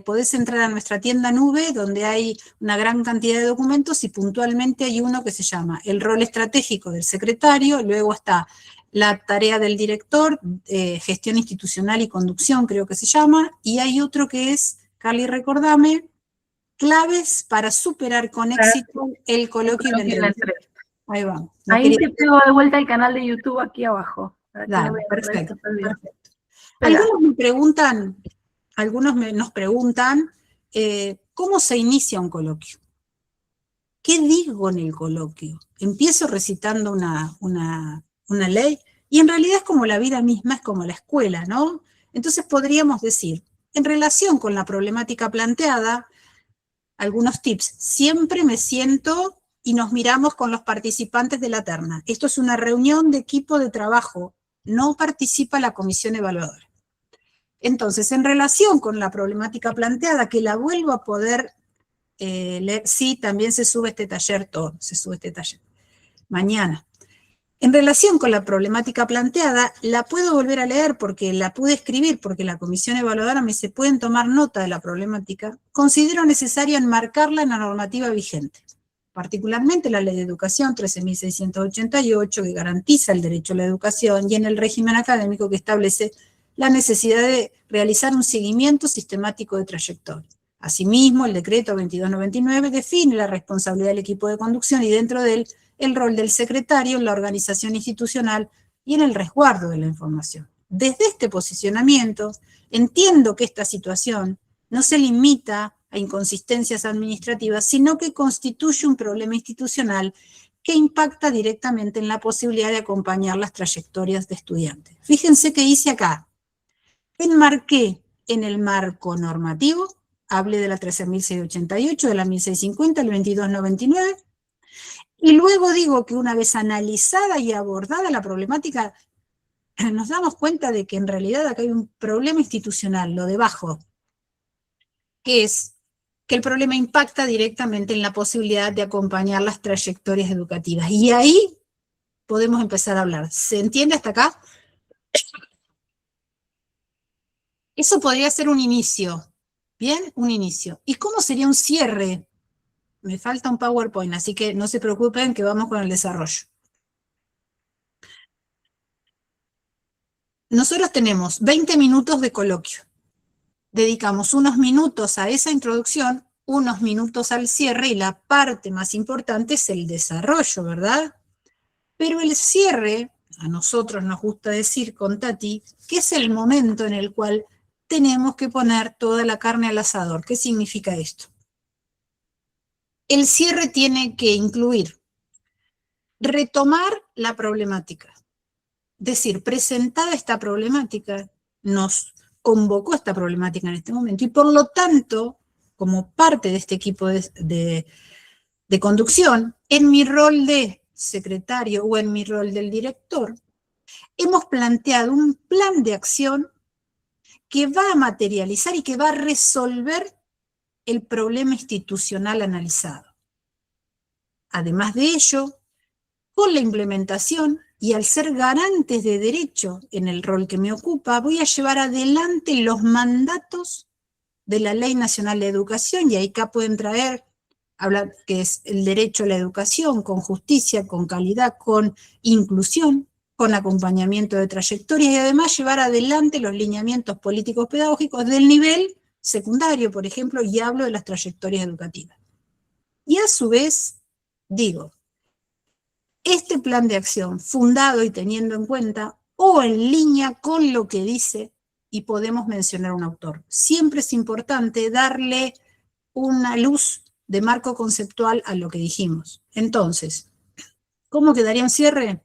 podés entrar a nuestra tienda nube, donde hay una gran cantidad de documentos y puntualmente hay uno que se llama el rol estratégico del secretario, luego está la tarea del director, gestión institucional y conducción, creo que se llama, y hay otro que es, Carly, recordame, claves para superar con éxito el coloquio y la entrevista. Ahí vamos. Ahí te pego de vuelta el canal de YouTube aquí abajo. Dale, perfecto, perfecto. Algunos nos preguntan, ¿cómo se inicia un coloquio? ¿Qué digo en el coloquio? Empiezo recitando una ley, y en realidad es como la vida misma, es como la escuela, ¿no? Entonces podríamos decir, en relación con la problemática planteada, algunos tips. Siempre me siento y nos miramos con los participantes de la terna. Esto es una reunión de equipo de trabajo. No participa la comisión evaluadora. Entonces, en relación con la problemática planteada, que la vuelvo a poder leer, sí, también se sube este taller, todo, se sube este taller. Mañana. En relación con la problemática planteada, la puedo volver a leer porque la pude escribir, porque la comisión evaluadora me dice, pueden tomar nota de la problemática. Considero necesario enmarcarla en la normativa vigente, particularmente la Ley de Educación 13.688, que garantiza el derecho a la educación, y en el régimen académico que establece la necesidad de realizar un seguimiento sistemático de trayectoria. Asimismo, el decreto 2299 define la responsabilidad del equipo de conducción y dentro de él el rol del secretario en la organización institucional y en el resguardo de la información. Desde este posicionamiento, entiendo que esta situación no se limita a inconsistencias administrativas, sino que constituye un problema institucional que impacta directamente en la posibilidad de acompañar las trayectorias de estudiantes. Fíjense que hice acá. Enmarqué en el marco normativo, hablé de la 13.688, de la 1.650, el 2299, y luego digo que una vez analizada y abordada la problemática, nos damos cuenta de que en realidad acá hay un problema institucional, lo debajo, que es que el problema impacta directamente en la posibilidad de acompañar las trayectorias educativas. Y ahí podemos empezar a hablar. ¿Se entiende hasta acá? Eso podría ser un inicio. ¿Bien? Un inicio. ¿Y cómo sería un cierre? Me falta un PowerPoint, así que no se preocupen que vamos con el desarrollo. Nosotros tenemos 20 minutos de coloquio. Dedicamos unos minutos a esa introducción, unos minutos al cierre, y la parte más importante es el desarrollo, ¿verdad? Pero el cierre, a nosotros nos gusta decir con Tati, que es el momento en el cual tenemos que poner toda la carne al asador. ¿Qué significa esto? El cierre tiene que incluir retomar la problemática. Es decir, presentada esta problemática, nos convocó esta problemática en este momento, y por lo tanto, como parte de este equipo de conducción, en mi rol de secretario o en mi rol del director, hemos planteado un plan de acción que va a materializar y que va a resolver el problema institucional analizado. Además de ello, con la implementación y al ser garantes de derecho en el rol que me ocupa, voy a llevar adelante los mandatos de la Ley Nacional de Educación, y ahí acá pueden traer, hablar que es el derecho a la educación con justicia, con calidad, con inclusión, con acompañamiento de trayectorias, y además llevar adelante los lineamientos políticos pedagógicos del nivel secundario, por ejemplo, y hablo de las trayectorias educativas. Y a su vez, digo, este plan de acción, fundado y teniendo en cuenta, o en línea con lo que dice, y podemos mencionar un autor. Siempre es importante darle una luz de marco conceptual a lo que dijimos. Entonces, ¿cómo quedaría un cierre?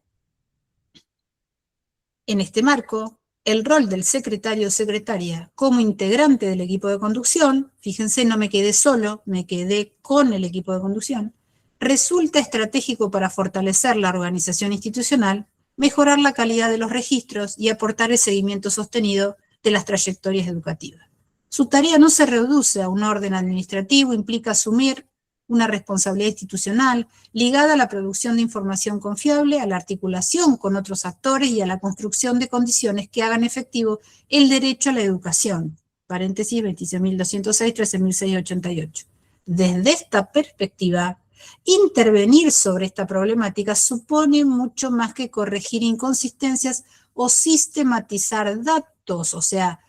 En este marco, el rol del secretario o secretaria como integrante del equipo de conducción, fíjense, no me quedé solo, me quedé con el equipo de conducción, resulta estratégico para fortalecer la organización institucional, mejorar la calidad de los registros y aportar el seguimiento sostenido de las trayectorias educativas. Su tarea no se reduce a un orden administrativo, implica asumir una responsabilidad institucional ligada a la producción de información confiable, a la articulación con otros actores y a la construcción de condiciones que hagan efectivo el derecho a la educación. Paréntesis 26.206, 13.688. Desde esta perspectiva, intervenir sobre esta problemática supone mucho más que corregir inconsistencias o sistematizar datos, o sea,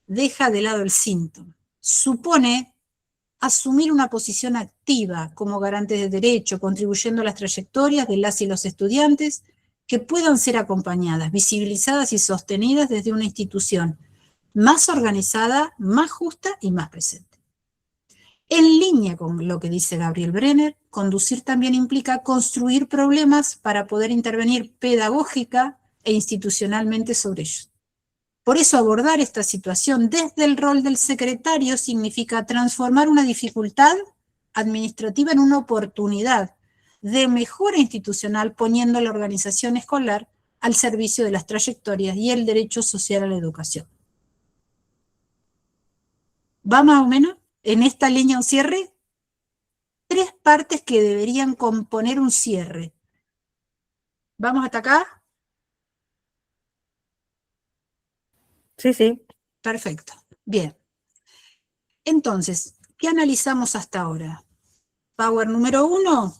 deja de lado el síntoma. Supone asumir una posición activa como garantes de derecho, contribuyendo a las trayectorias de las y los estudiantes que puedan ser acompañadas, visibilizadas y sostenidas desde una institución más organizada, más justa y más presente. En línea con lo que dice Gabriel Brenner, conducir también implica construir problemas para poder intervenir pedagógica e institucionalmente sobre ellos. Por eso abordar esta situación desde el rol del secretario significa transformar una dificultad administrativa en una oportunidad de mejora institucional, poniendo a la organización escolar al servicio de las trayectorias y el derecho social a la educación. ¿Va más o menos en esta línea un cierre? 3 partes que deberían componer un cierre. ¿Vamos hasta acá? Sí, sí. Perfecto. Bien. Entonces, ¿qué analizamos hasta ahora? Power número 1,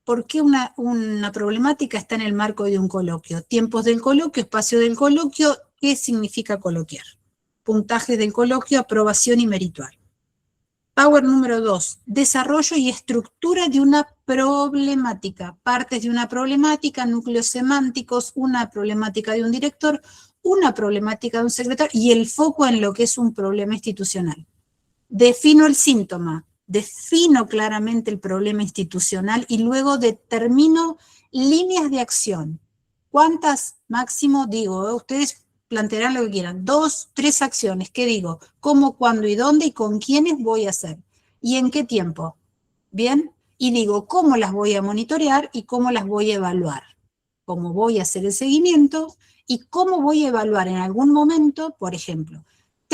¿por qué una problemática está en el marco de un coloquio? Tiempos del coloquio, espacio del coloquio, ¿qué significa coloquiar? Puntajes del coloquio, aprobación y meritual. Power número 2, desarrollo y estructura de una problemática. Partes de una problemática, núcleos semánticos, una problemática de un director, una problemática de un secretario y el foco en lo que es un problema institucional. Defino el síntoma, defino claramente el problema institucional y luego determino líneas de acción. ¿Cuántas máximo? Digo, ustedes plantearán lo que quieran. 2, 3 acciones. ¿Qué digo? ¿Cómo, cuándo y dónde y con quiénes voy a hacer? ¿Y en qué tiempo? ¿Bien? Y digo, ¿cómo las voy a monitorear y cómo las voy a evaluar? ¿Cómo voy a hacer el seguimiento? Y cómo voy a evaluar en algún momento, por ejemplo,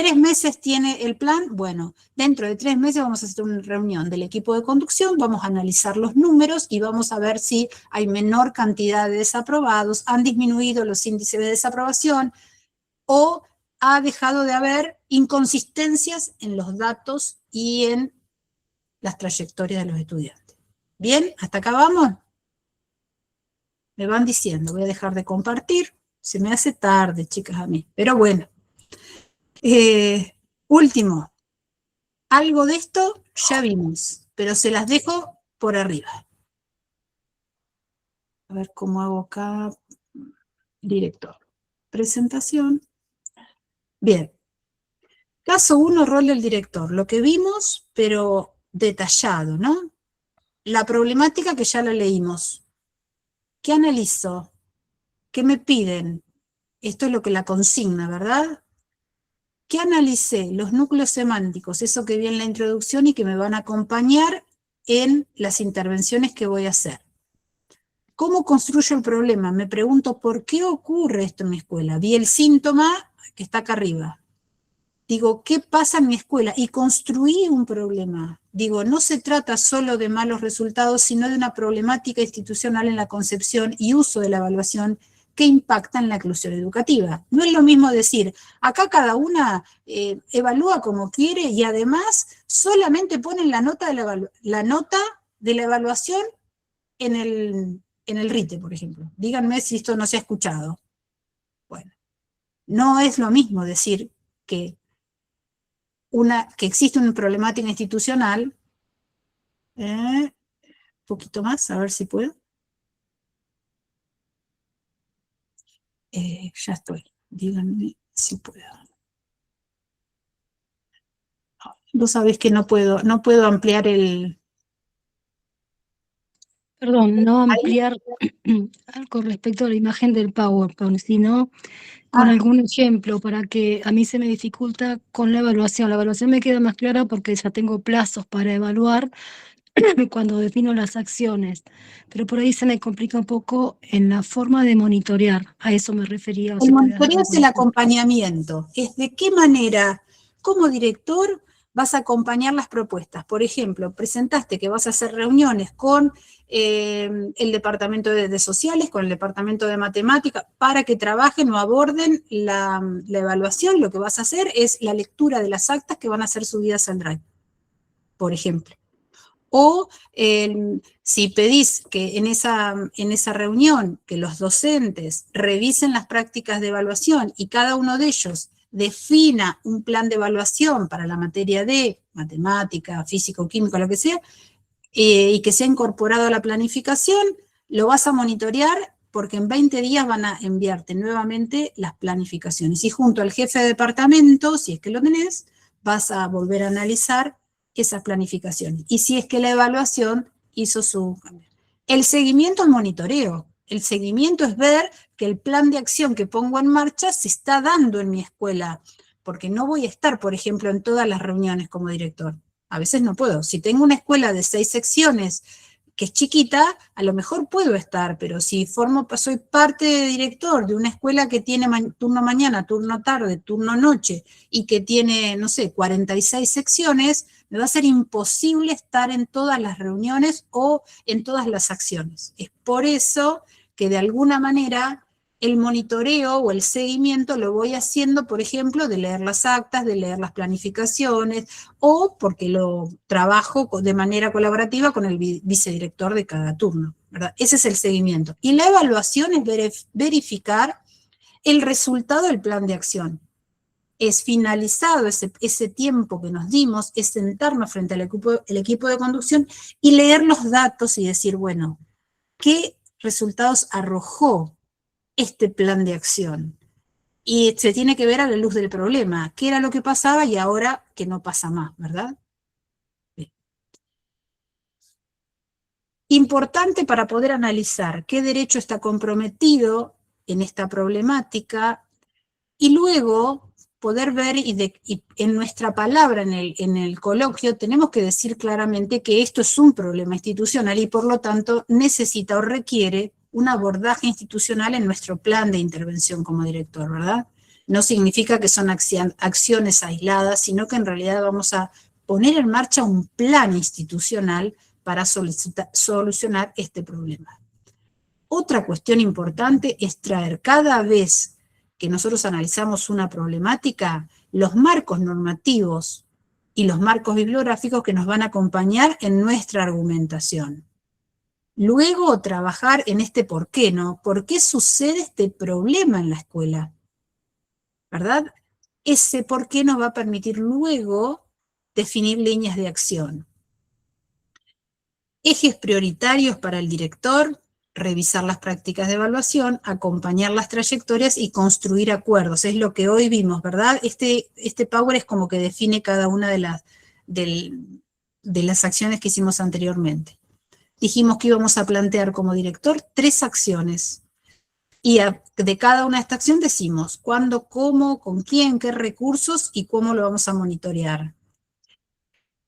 3 meses tiene el plan, bueno, dentro de 3 meses vamos a hacer una reunión del equipo de conducción, vamos a analizar los números y vamos a ver si hay menor cantidad de desaprobados, han disminuido los índices de desaprobación o ha dejado de haber inconsistencias en los datos y en las trayectorias de los estudiantes. ¿Bien? ¿Hasta acá vamos? Me van diciendo, voy a dejar de compartir, se me hace tarde, chicas, a mí, pero bueno. Último, algo de esto ya vimos, pero se las dejo por arriba. A ver cómo hago acá, director. Presentación. Bien. Caso 1, rol del director. Lo que vimos, pero detallado, ¿no? La problemática que ya la leímos. ¿Qué analizo? ¿Qué me piden? Esto es lo que la consigna, ¿verdad? ¿Qué analicé? Los núcleos semánticos, eso que vi en la introducción y que me van a acompañar en las intervenciones que voy a hacer. ¿Cómo construyo el problema? Me pregunto, ¿por qué ocurre esto en mi escuela? Vi el síntoma que está acá arriba. Digo, ¿qué pasa en mi escuela? Y construí un problema. Digo, no se trata solo de malos resultados, sino de una problemática institucional en la concepción y uso de la evaluación que impacta en la inclusión educativa. No es lo mismo decir, acá cada una evalúa como quiere y además solamente ponen la nota de la evaluación en el RITE, por ejemplo. Díganme si esto no se ha escuchado. Bueno, no es lo mismo decir que existe una problemática institucional. Un poquito más, a ver si puedo. Ya estoy, díganme si puedo. Vos sabés que no puedo ampliar el... Perdón, no ampliar con respecto a la imagen del PowerPoint, sino con algún ejemplo para que a mí se me dificulta con la evaluación. La evaluación me queda más clara porque ya tengo plazos para evaluar cuando defino las acciones, pero por ahí se me complica un poco en la forma de monitorear. A eso me refería. El monitoreo es el acompañamiento. Es de qué manera, como director, vas a acompañar las propuestas. Por ejemplo, presentaste que vas a hacer reuniones con el departamento de sociales, con el departamento de matemáticas, para que trabajen o aborden la evaluación. Lo que vas a hacer es la lectura de las actas que van a ser subidas al Drive, por ejemplo. O si pedís que en esa reunión que los docentes revisen las prácticas de evaluación y cada uno de ellos defina un plan de evaluación para la materia de matemática, física o química, lo que sea, y que sea incorporado a la planificación, lo vas a monitorear porque en 20 días van a enviarte nuevamente las planificaciones. Y junto al jefe de departamento, si es que lo tenés, vas a volver a analizar esas planificaciones. Y si es que la evaluación hizo su cambio. El seguimiento al monitoreo. El seguimiento es ver que el plan de acción que pongo en marcha se está dando en mi escuela, porque no voy a estar, por ejemplo, en todas las reuniones como director. A veces no puedo. Si tengo una escuela de 6 secciones que es chiquita, a lo mejor puedo estar, pero si soy parte de director de una escuela que tiene turno mañana, turno tarde, turno noche, y que tiene, no sé, 46 secciones, me va a ser imposible estar en todas las reuniones o en todas las acciones. Es por eso que de alguna manera el monitoreo o el seguimiento lo voy haciendo, por ejemplo, de leer las actas, de leer las planificaciones, o porque lo trabajo de manera colaborativa con el vicedirector de cada turno, ¿verdad? Ese es el seguimiento. Y la evaluación es verificar el resultado del plan de acción. Es finalizado ese tiempo que nos dimos, es sentarnos frente al equipo de conducción y leer los datos y decir, bueno, ¿qué resultados arrojó este plan de acción? Y se tiene que ver a la luz del problema, qué era lo que pasaba y ahora que no pasa más, ¿verdad? Bien. Importante para poder analizar qué derecho está comprometido en esta problemática y luego poder ver y en nuestra palabra en el coloquio tenemos que decir claramente que esto es un problema institucional y por lo tanto necesita o requiere un abordaje institucional en nuestro plan de intervención como director, ¿verdad? No significa que son acciones aisladas, sino que en realidad vamos a poner en marcha un plan institucional para solucionar este problema. Otra cuestión importante es traer cada vez que nosotros analizamos una problemática, los marcos normativos y los marcos bibliográficos que nos van a acompañar en nuestra argumentación. Luego trabajar en este por qué, ¿no? ¿Por qué sucede este problema en la escuela? ¿Verdad? Ese por qué nos va a permitir luego definir líneas de acción. Ejes prioritarios para el director: revisar las prácticas de evaluación, acompañar las trayectorias y construir acuerdos. Es lo que hoy vimos, ¿verdad? Este Power es como que define cada una de las acciones que hicimos anteriormente. Dijimos que íbamos a plantear como director 3 acciones. Y de cada una de estas acciones decimos cuándo, cómo, con quién, qué recursos y cómo lo vamos a monitorear.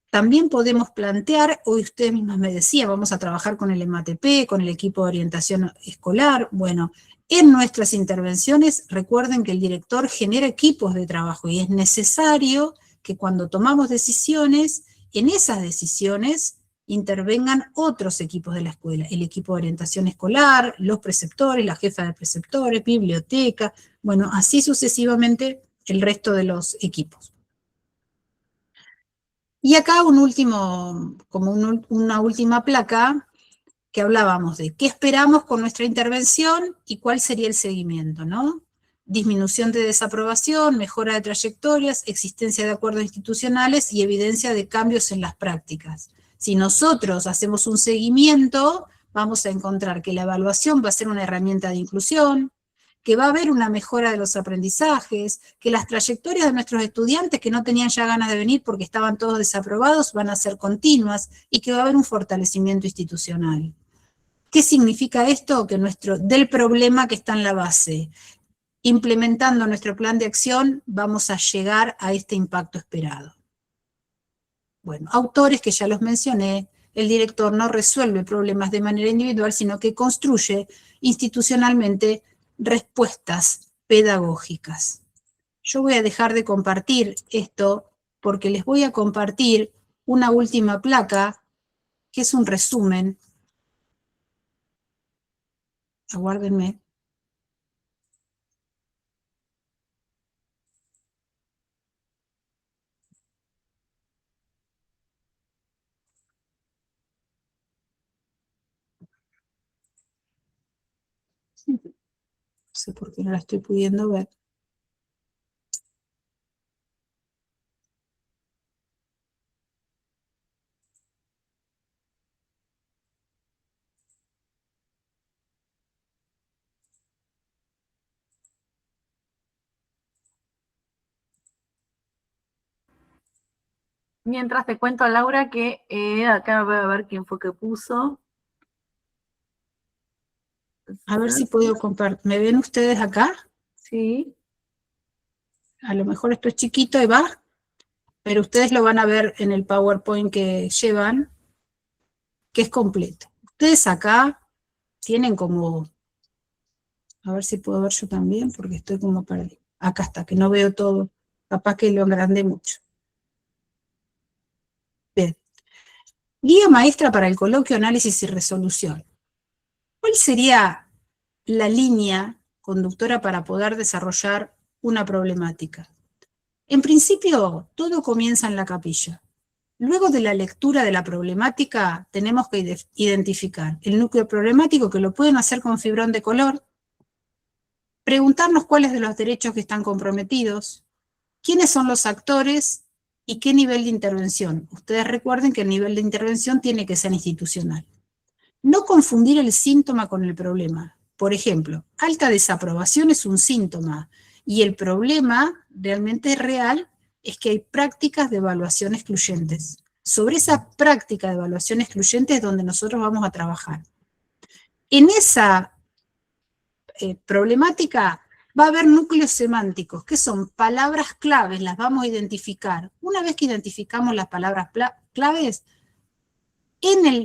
También podemos plantear, hoy ustedes mismos me decían, vamos a trabajar con el EMATP, con el equipo de orientación escolar. Bueno, en nuestras intervenciones recuerden que el director genera equipos de trabajo y es necesario que cuando tomamos decisiones, en esas decisiones intervengan otros equipos de la escuela, el equipo de orientación escolar, los preceptores, la jefa de preceptores, biblioteca, bueno, así sucesivamente el resto de los equipos. Y acá un último, como una última placa, que hablábamos de qué esperamos con nuestra intervención y cuál sería el seguimiento, ¿no? Disminución de desaprobación, mejora de trayectorias, existencia de acuerdos institucionales y evidencia de cambios en las prácticas. Si nosotros hacemos un seguimiento, vamos a encontrar que la evaluación va a ser una herramienta de inclusión, que va a haber una mejora de los aprendizajes, que las trayectorias de nuestros estudiantes que no tenían ya ganas de venir porque estaban todos desaprobados van a ser continuas y que va a haber un fortalecimiento institucional. ¿Qué significa esto? Que del problema que está en la base, implementando nuestro plan de acción, vamos a llegar a este impacto esperado. Bueno, autores que ya los mencioné, el director no resuelve problemas de manera individual, sino que construye institucionalmente respuestas pedagógicas. Yo voy a dejar de compartir esto porque les voy a compartir una última placa, que es un resumen. Aguárdenme. No sé por qué no la estoy pudiendo ver. Mientras te cuento, Laura, que acá voy a ver quién fue que puso. A ver si puedo compartir. ¿Me ven ustedes acá? Sí. A lo mejor esto es chiquito y va, pero ustedes lo van a ver en el PowerPoint que llevan, que es completo. Ustedes acá tienen como, a ver si puedo ver yo también, porque estoy como perdida. Acá está, que no veo todo. Capaz que lo agrandé mucho. Bien. Guía maestra para el coloquio, análisis y resolución. ¿Cuál sería la línea conductora para poder desarrollar una problemática? En principio, todo comienza en la capilla. Luego de la lectura de la problemática, tenemos que identificar el núcleo problemático, que lo pueden hacer con fibrón de color, preguntarnos cuáles de los derechos que están comprometidos, quiénes son los actores y qué nivel de intervención. Ustedes recuerden que el nivel de intervención tiene que ser institucional. No confundir el síntoma con el problema. Por ejemplo, alta desaprobación es un síntoma y el problema realmente real es que hay prácticas de evaluación excluyentes. Sobre esa práctica de evaluación excluyente es donde nosotros vamos a trabajar. En esa problemática va a haber núcleos semánticos, que son palabras claves, las vamos a identificar. Una vez que identificamos las palabras claves,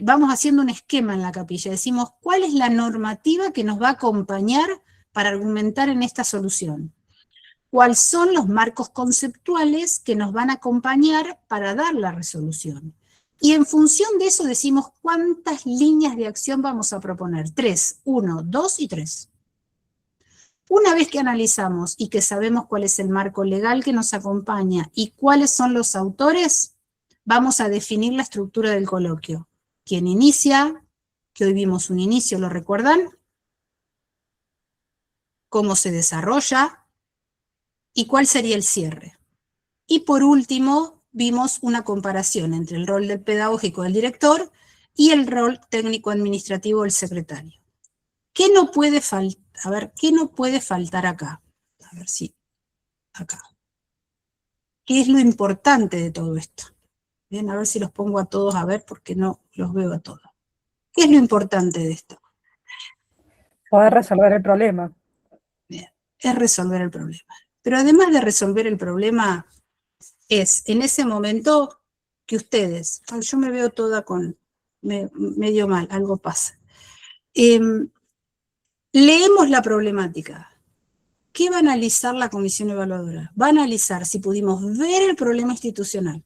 vamos haciendo un esquema en la capilla, decimos cuál es la normativa que nos va a acompañar para argumentar en esta solución. cuáles son los marcos conceptuales que nos van a acompañar para dar la resolución. Y en función de eso decimos cuántas líneas de acción vamos a proponer. 3, 1, 2 y 3. Una vez que analizamos y que sabemos cuál es el marco legal que nos acompaña y cuáles son los autores, vamos a definir la estructura del coloquio. ¿Quién inicia? Que hoy vimos un inicio, ¿lo recuerdan? ¿Cómo se desarrolla? ¿Y cuál sería el cierre? Y por último, vimos una comparación entre el rol del pedagógico del director y el rol técnico-administrativo del secretario. ¿Qué no puede faltar? A ver, ¿qué no puede faltar acá? A ver si, acá. ¿Qué es lo importante de todo esto? Bien, a ver si los pongo a todos a ver, porque no los veo a todos. ¿Qué es lo importante de esto? Poder resolver el problema. Bien, es resolver el problema. Pero además de resolver el problema, es en ese momento que ustedes, yo me veo toda con medio mal, algo pasa. Leemos la problemática. ¿Qué va a analizar la comisión evaluadora? Va a analizar si pudimos ver el problema institucional,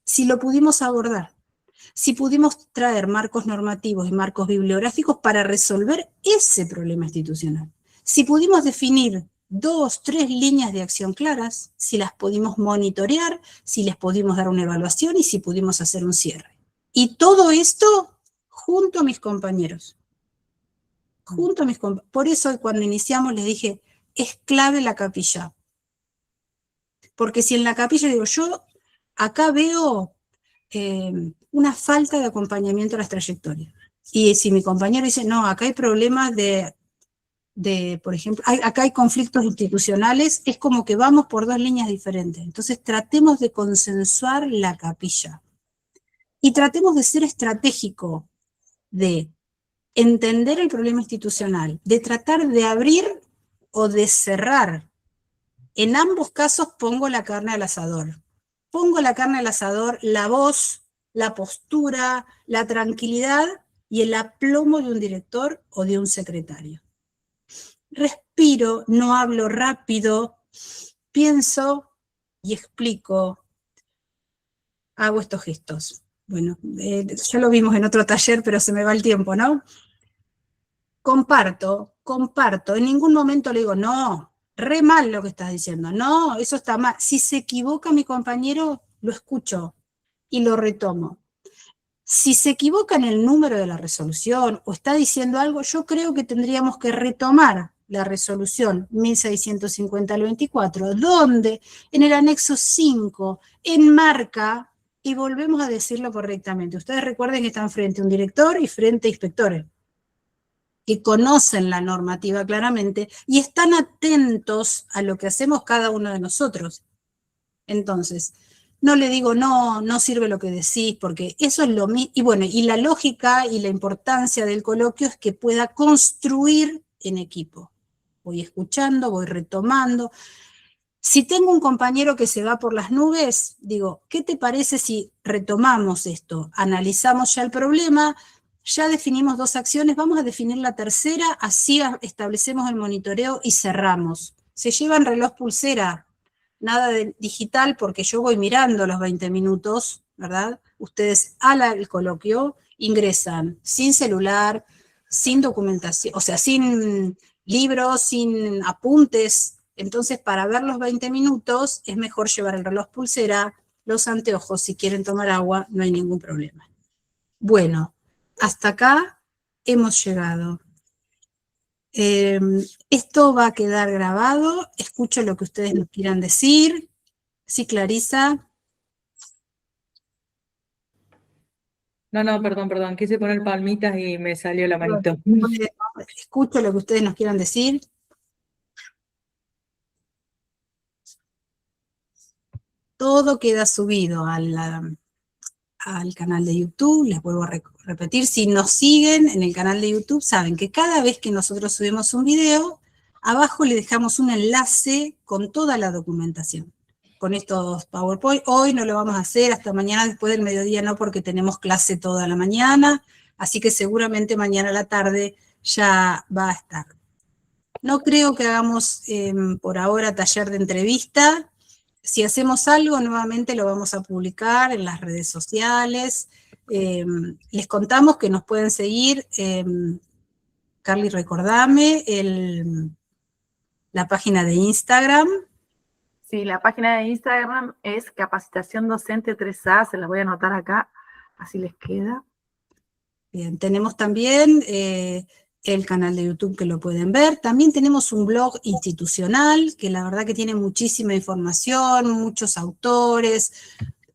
si lo pudimos abordar, si pudimos traer marcos normativos y marcos bibliográficos para resolver ese problema institucional, si pudimos definir 2, 3 líneas de acción claras, si las pudimos monitorear, si les pudimos dar una evaluación y si pudimos hacer un cierre. Y todo esto junto a mis compañeros. Por eso cuando iniciamos les dije, es clave la capilla. Porque si en la capilla digo, yo acá veo una falta de acompañamiento a las trayectorias. Y si mi compañero dice, no, acá hay problemas por ejemplo, acá hay conflictos institucionales, es como que vamos por 2 líneas diferentes. Entonces tratemos de consensuar la capilla. Y tratemos de ser estratégico, de entender el problema institucional, de tratar de abrir o de cerrar. En ambos casos pongo la carne al asador. Pongo la carne al asador, la voz, la postura, la tranquilidad y el aplomo de un director o de un secretario. Respiro, no hablo rápido, pienso y explico. Hago estos gestos. Bueno, ya lo vimos en otro taller, pero se me va el tiempo, ¿no? Comparto. En ningún momento le digo, no, re mal lo que estás diciendo. No, eso está mal. Si se equivoca mi compañero, lo escucho y lo retomo. Si se equivoca en el número de la resolución o está diciendo algo, yo creo que tendríamos que retomar la resolución 1650/24, donde en el anexo 5 enmarca y volvemos a decirlo correctamente. Ustedes recuerden que están frente a un director y frente a inspectores que conocen la normativa claramente y están atentos a lo que hacemos cada uno de nosotros. Entonces, no le digo, no sirve lo que decís, porque eso es lo mismo. Y bueno, y la lógica y la importancia del coloquio es que pueda construir en equipo. Voy escuchando, voy retomando. Si tengo un compañero que se va por las nubes, digo, ¿qué te parece si retomamos esto? Analizamos ya el problema, ya definimos 2 acciones, vamos a definir la tercera, así establecemos el monitoreo y cerramos. Se llevan reloj pulsera, nada de digital, porque yo voy mirando los 20 minutos, ¿verdad? Ustedes al coloquio ingresan sin celular, sin documentación, o sea, sin libros, sin apuntes. Entonces, para ver los 20 minutos, es mejor llevar el reloj pulsera, los anteojos, si quieren tomar agua, no hay ningún problema. Bueno, hasta acá hemos llegado. Esto va a quedar grabado, escucho lo que ustedes nos quieran decir. Sí, Clarisa. No, perdón, quise poner palmitas y me salió la manito. Escucho lo que ustedes nos quieran decir. Todo queda subido al canal de YouTube, les vuelvo a repetir, si nos siguen en el canal de YouTube, saben que cada vez que nosotros subimos un video, abajo le dejamos un enlace con toda la documentación, con estos PowerPoint. Hoy no lo vamos a hacer, hasta mañana después del mediodía no, porque tenemos clase toda la mañana, así que seguramente mañana a la tarde ya va a estar. No creo que hagamos por ahora taller de entrevista. Si hacemos algo, nuevamente lo vamos a publicar en las redes sociales. Les contamos que nos pueden seguir, Carly, recordame, la página de Instagram. Sí, la página de Instagram es Capacitación Docente 3A, se las voy a anotar acá, así les queda. Bien, tenemos también el canal de YouTube que lo pueden ver. También tenemos un blog institucional, que la verdad que tiene muchísima información, muchos autores,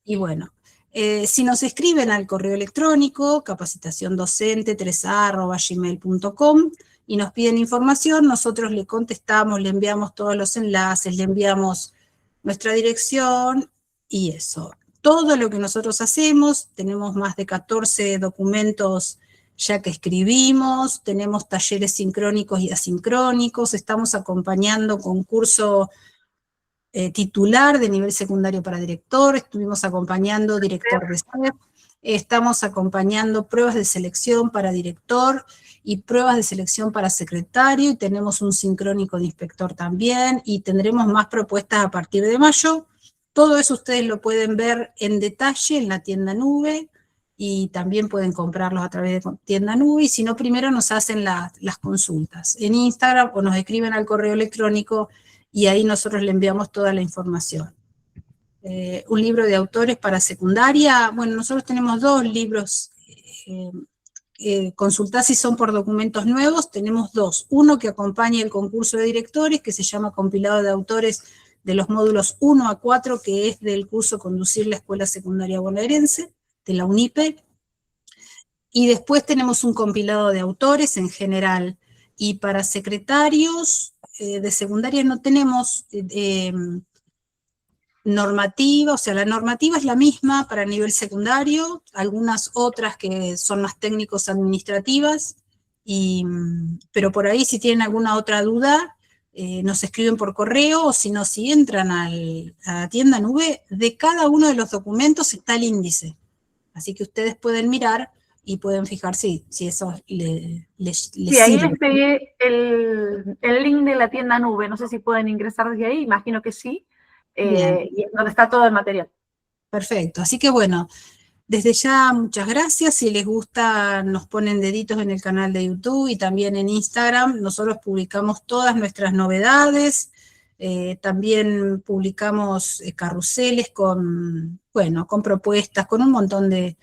y bueno, si nos escriben al correo electrónico, capacitaciondocente3a@gmail.com, y nos piden información, nosotros le contestamos, le enviamos todos los enlaces, le enviamos nuestra dirección, y eso. Todo lo que nosotros hacemos, tenemos más de 14 documentos ya que escribimos, tenemos talleres sincrónicos y asincrónicos, estamos acompañando concurso titular de nivel secundario para director, estuvimos acompañando director de SEP, estamos acompañando pruebas de selección para director y pruebas de selección para secretario, y tenemos un sincrónico de inspector también, y tendremos más propuestas a partir de mayo. Todo eso ustedes lo pueden ver en detalle en la tienda Nube, y también pueden comprarlos a través de tienda Nube, y si no, primero nos hacen las consultas en Instagram o nos escriben al correo electrónico, y ahí nosotros le enviamos toda la información. Un libro de autores para secundaria, bueno, nosotros tenemos 2 libros, consultá si son por documentos nuevos, tenemos 2. Uno que acompaña el concurso de directores, que se llama Compilado de Autores de los módulos 1 a 4, que es del curso Conducir la Escuela Secundaria Bonaerense, de la UNIPE, y después tenemos un compilado de autores en general, y para secretarios de secundaria no tenemos normativa, o sea, la normativa es la misma para nivel secundario, algunas otras que son más técnicos administrativas, pero por ahí si tienen alguna otra duda, nos escriben por correo, o si no, si entran a la tienda Nube, de cada uno de los documentos está el índice. Así que ustedes pueden mirar y pueden fijar si eso les Sí, ahí sirve. les pegué el link de la tienda Nube, no sé si pueden ingresar desde ahí, imagino que sí, y es donde está todo el material. Perfecto, así que bueno, desde ya muchas gracias. Si les gusta, nos ponen deditos en el canal de YouTube y también en Instagram. Nosotros publicamos todas nuestras novedades, también publicamos carruseles con propuestas, con un montón de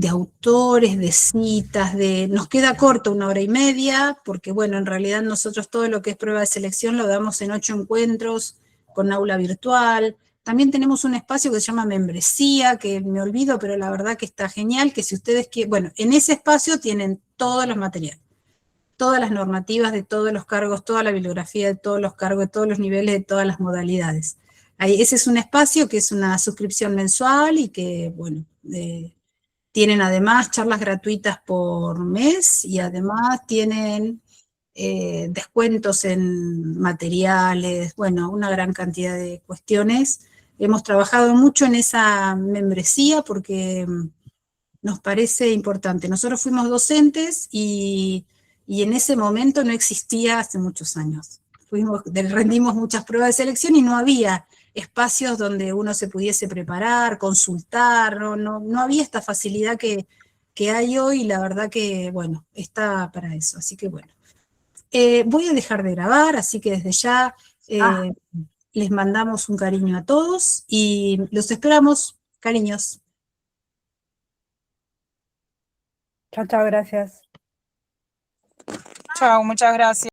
autores, de citas, nos queda corto 1 hora y media, porque bueno, en realidad nosotros todo lo que es prueba de selección lo damos en 8 encuentros con aula virtual. También tenemos un espacio que se llama membresía, que me olvido, pero la verdad que está genial, que si ustedes quieren, bueno, en ese espacio tienen todos los materiales, todas las normativas de todos los cargos, toda la bibliografía de todos los cargos, de todos los niveles, de todas las modalidades. Ahí, ese es un espacio que es una suscripción mensual, y que, bueno, tienen además charlas gratuitas por mes, y además tienen descuentos en materiales, bueno, una gran cantidad de cuestiones. Hemos trabajado mucho en esa membresía porque nos parece importante. Nosotros fuimos docentes y en ese momento no existía, hace muchos años. Rendimos muchas pruebas de selección y no había espacios donde uno se pudiese preparar, consultar, no había esta facilidad que hay hoy, y la verdad que, bueno, está para eso. Así que bueno, voy a dejar de grabar, así que desde ya les mandamos un cariño a todos y los esperamos. Cariños. Chao, chao, gracias. Chao, muchas gracias.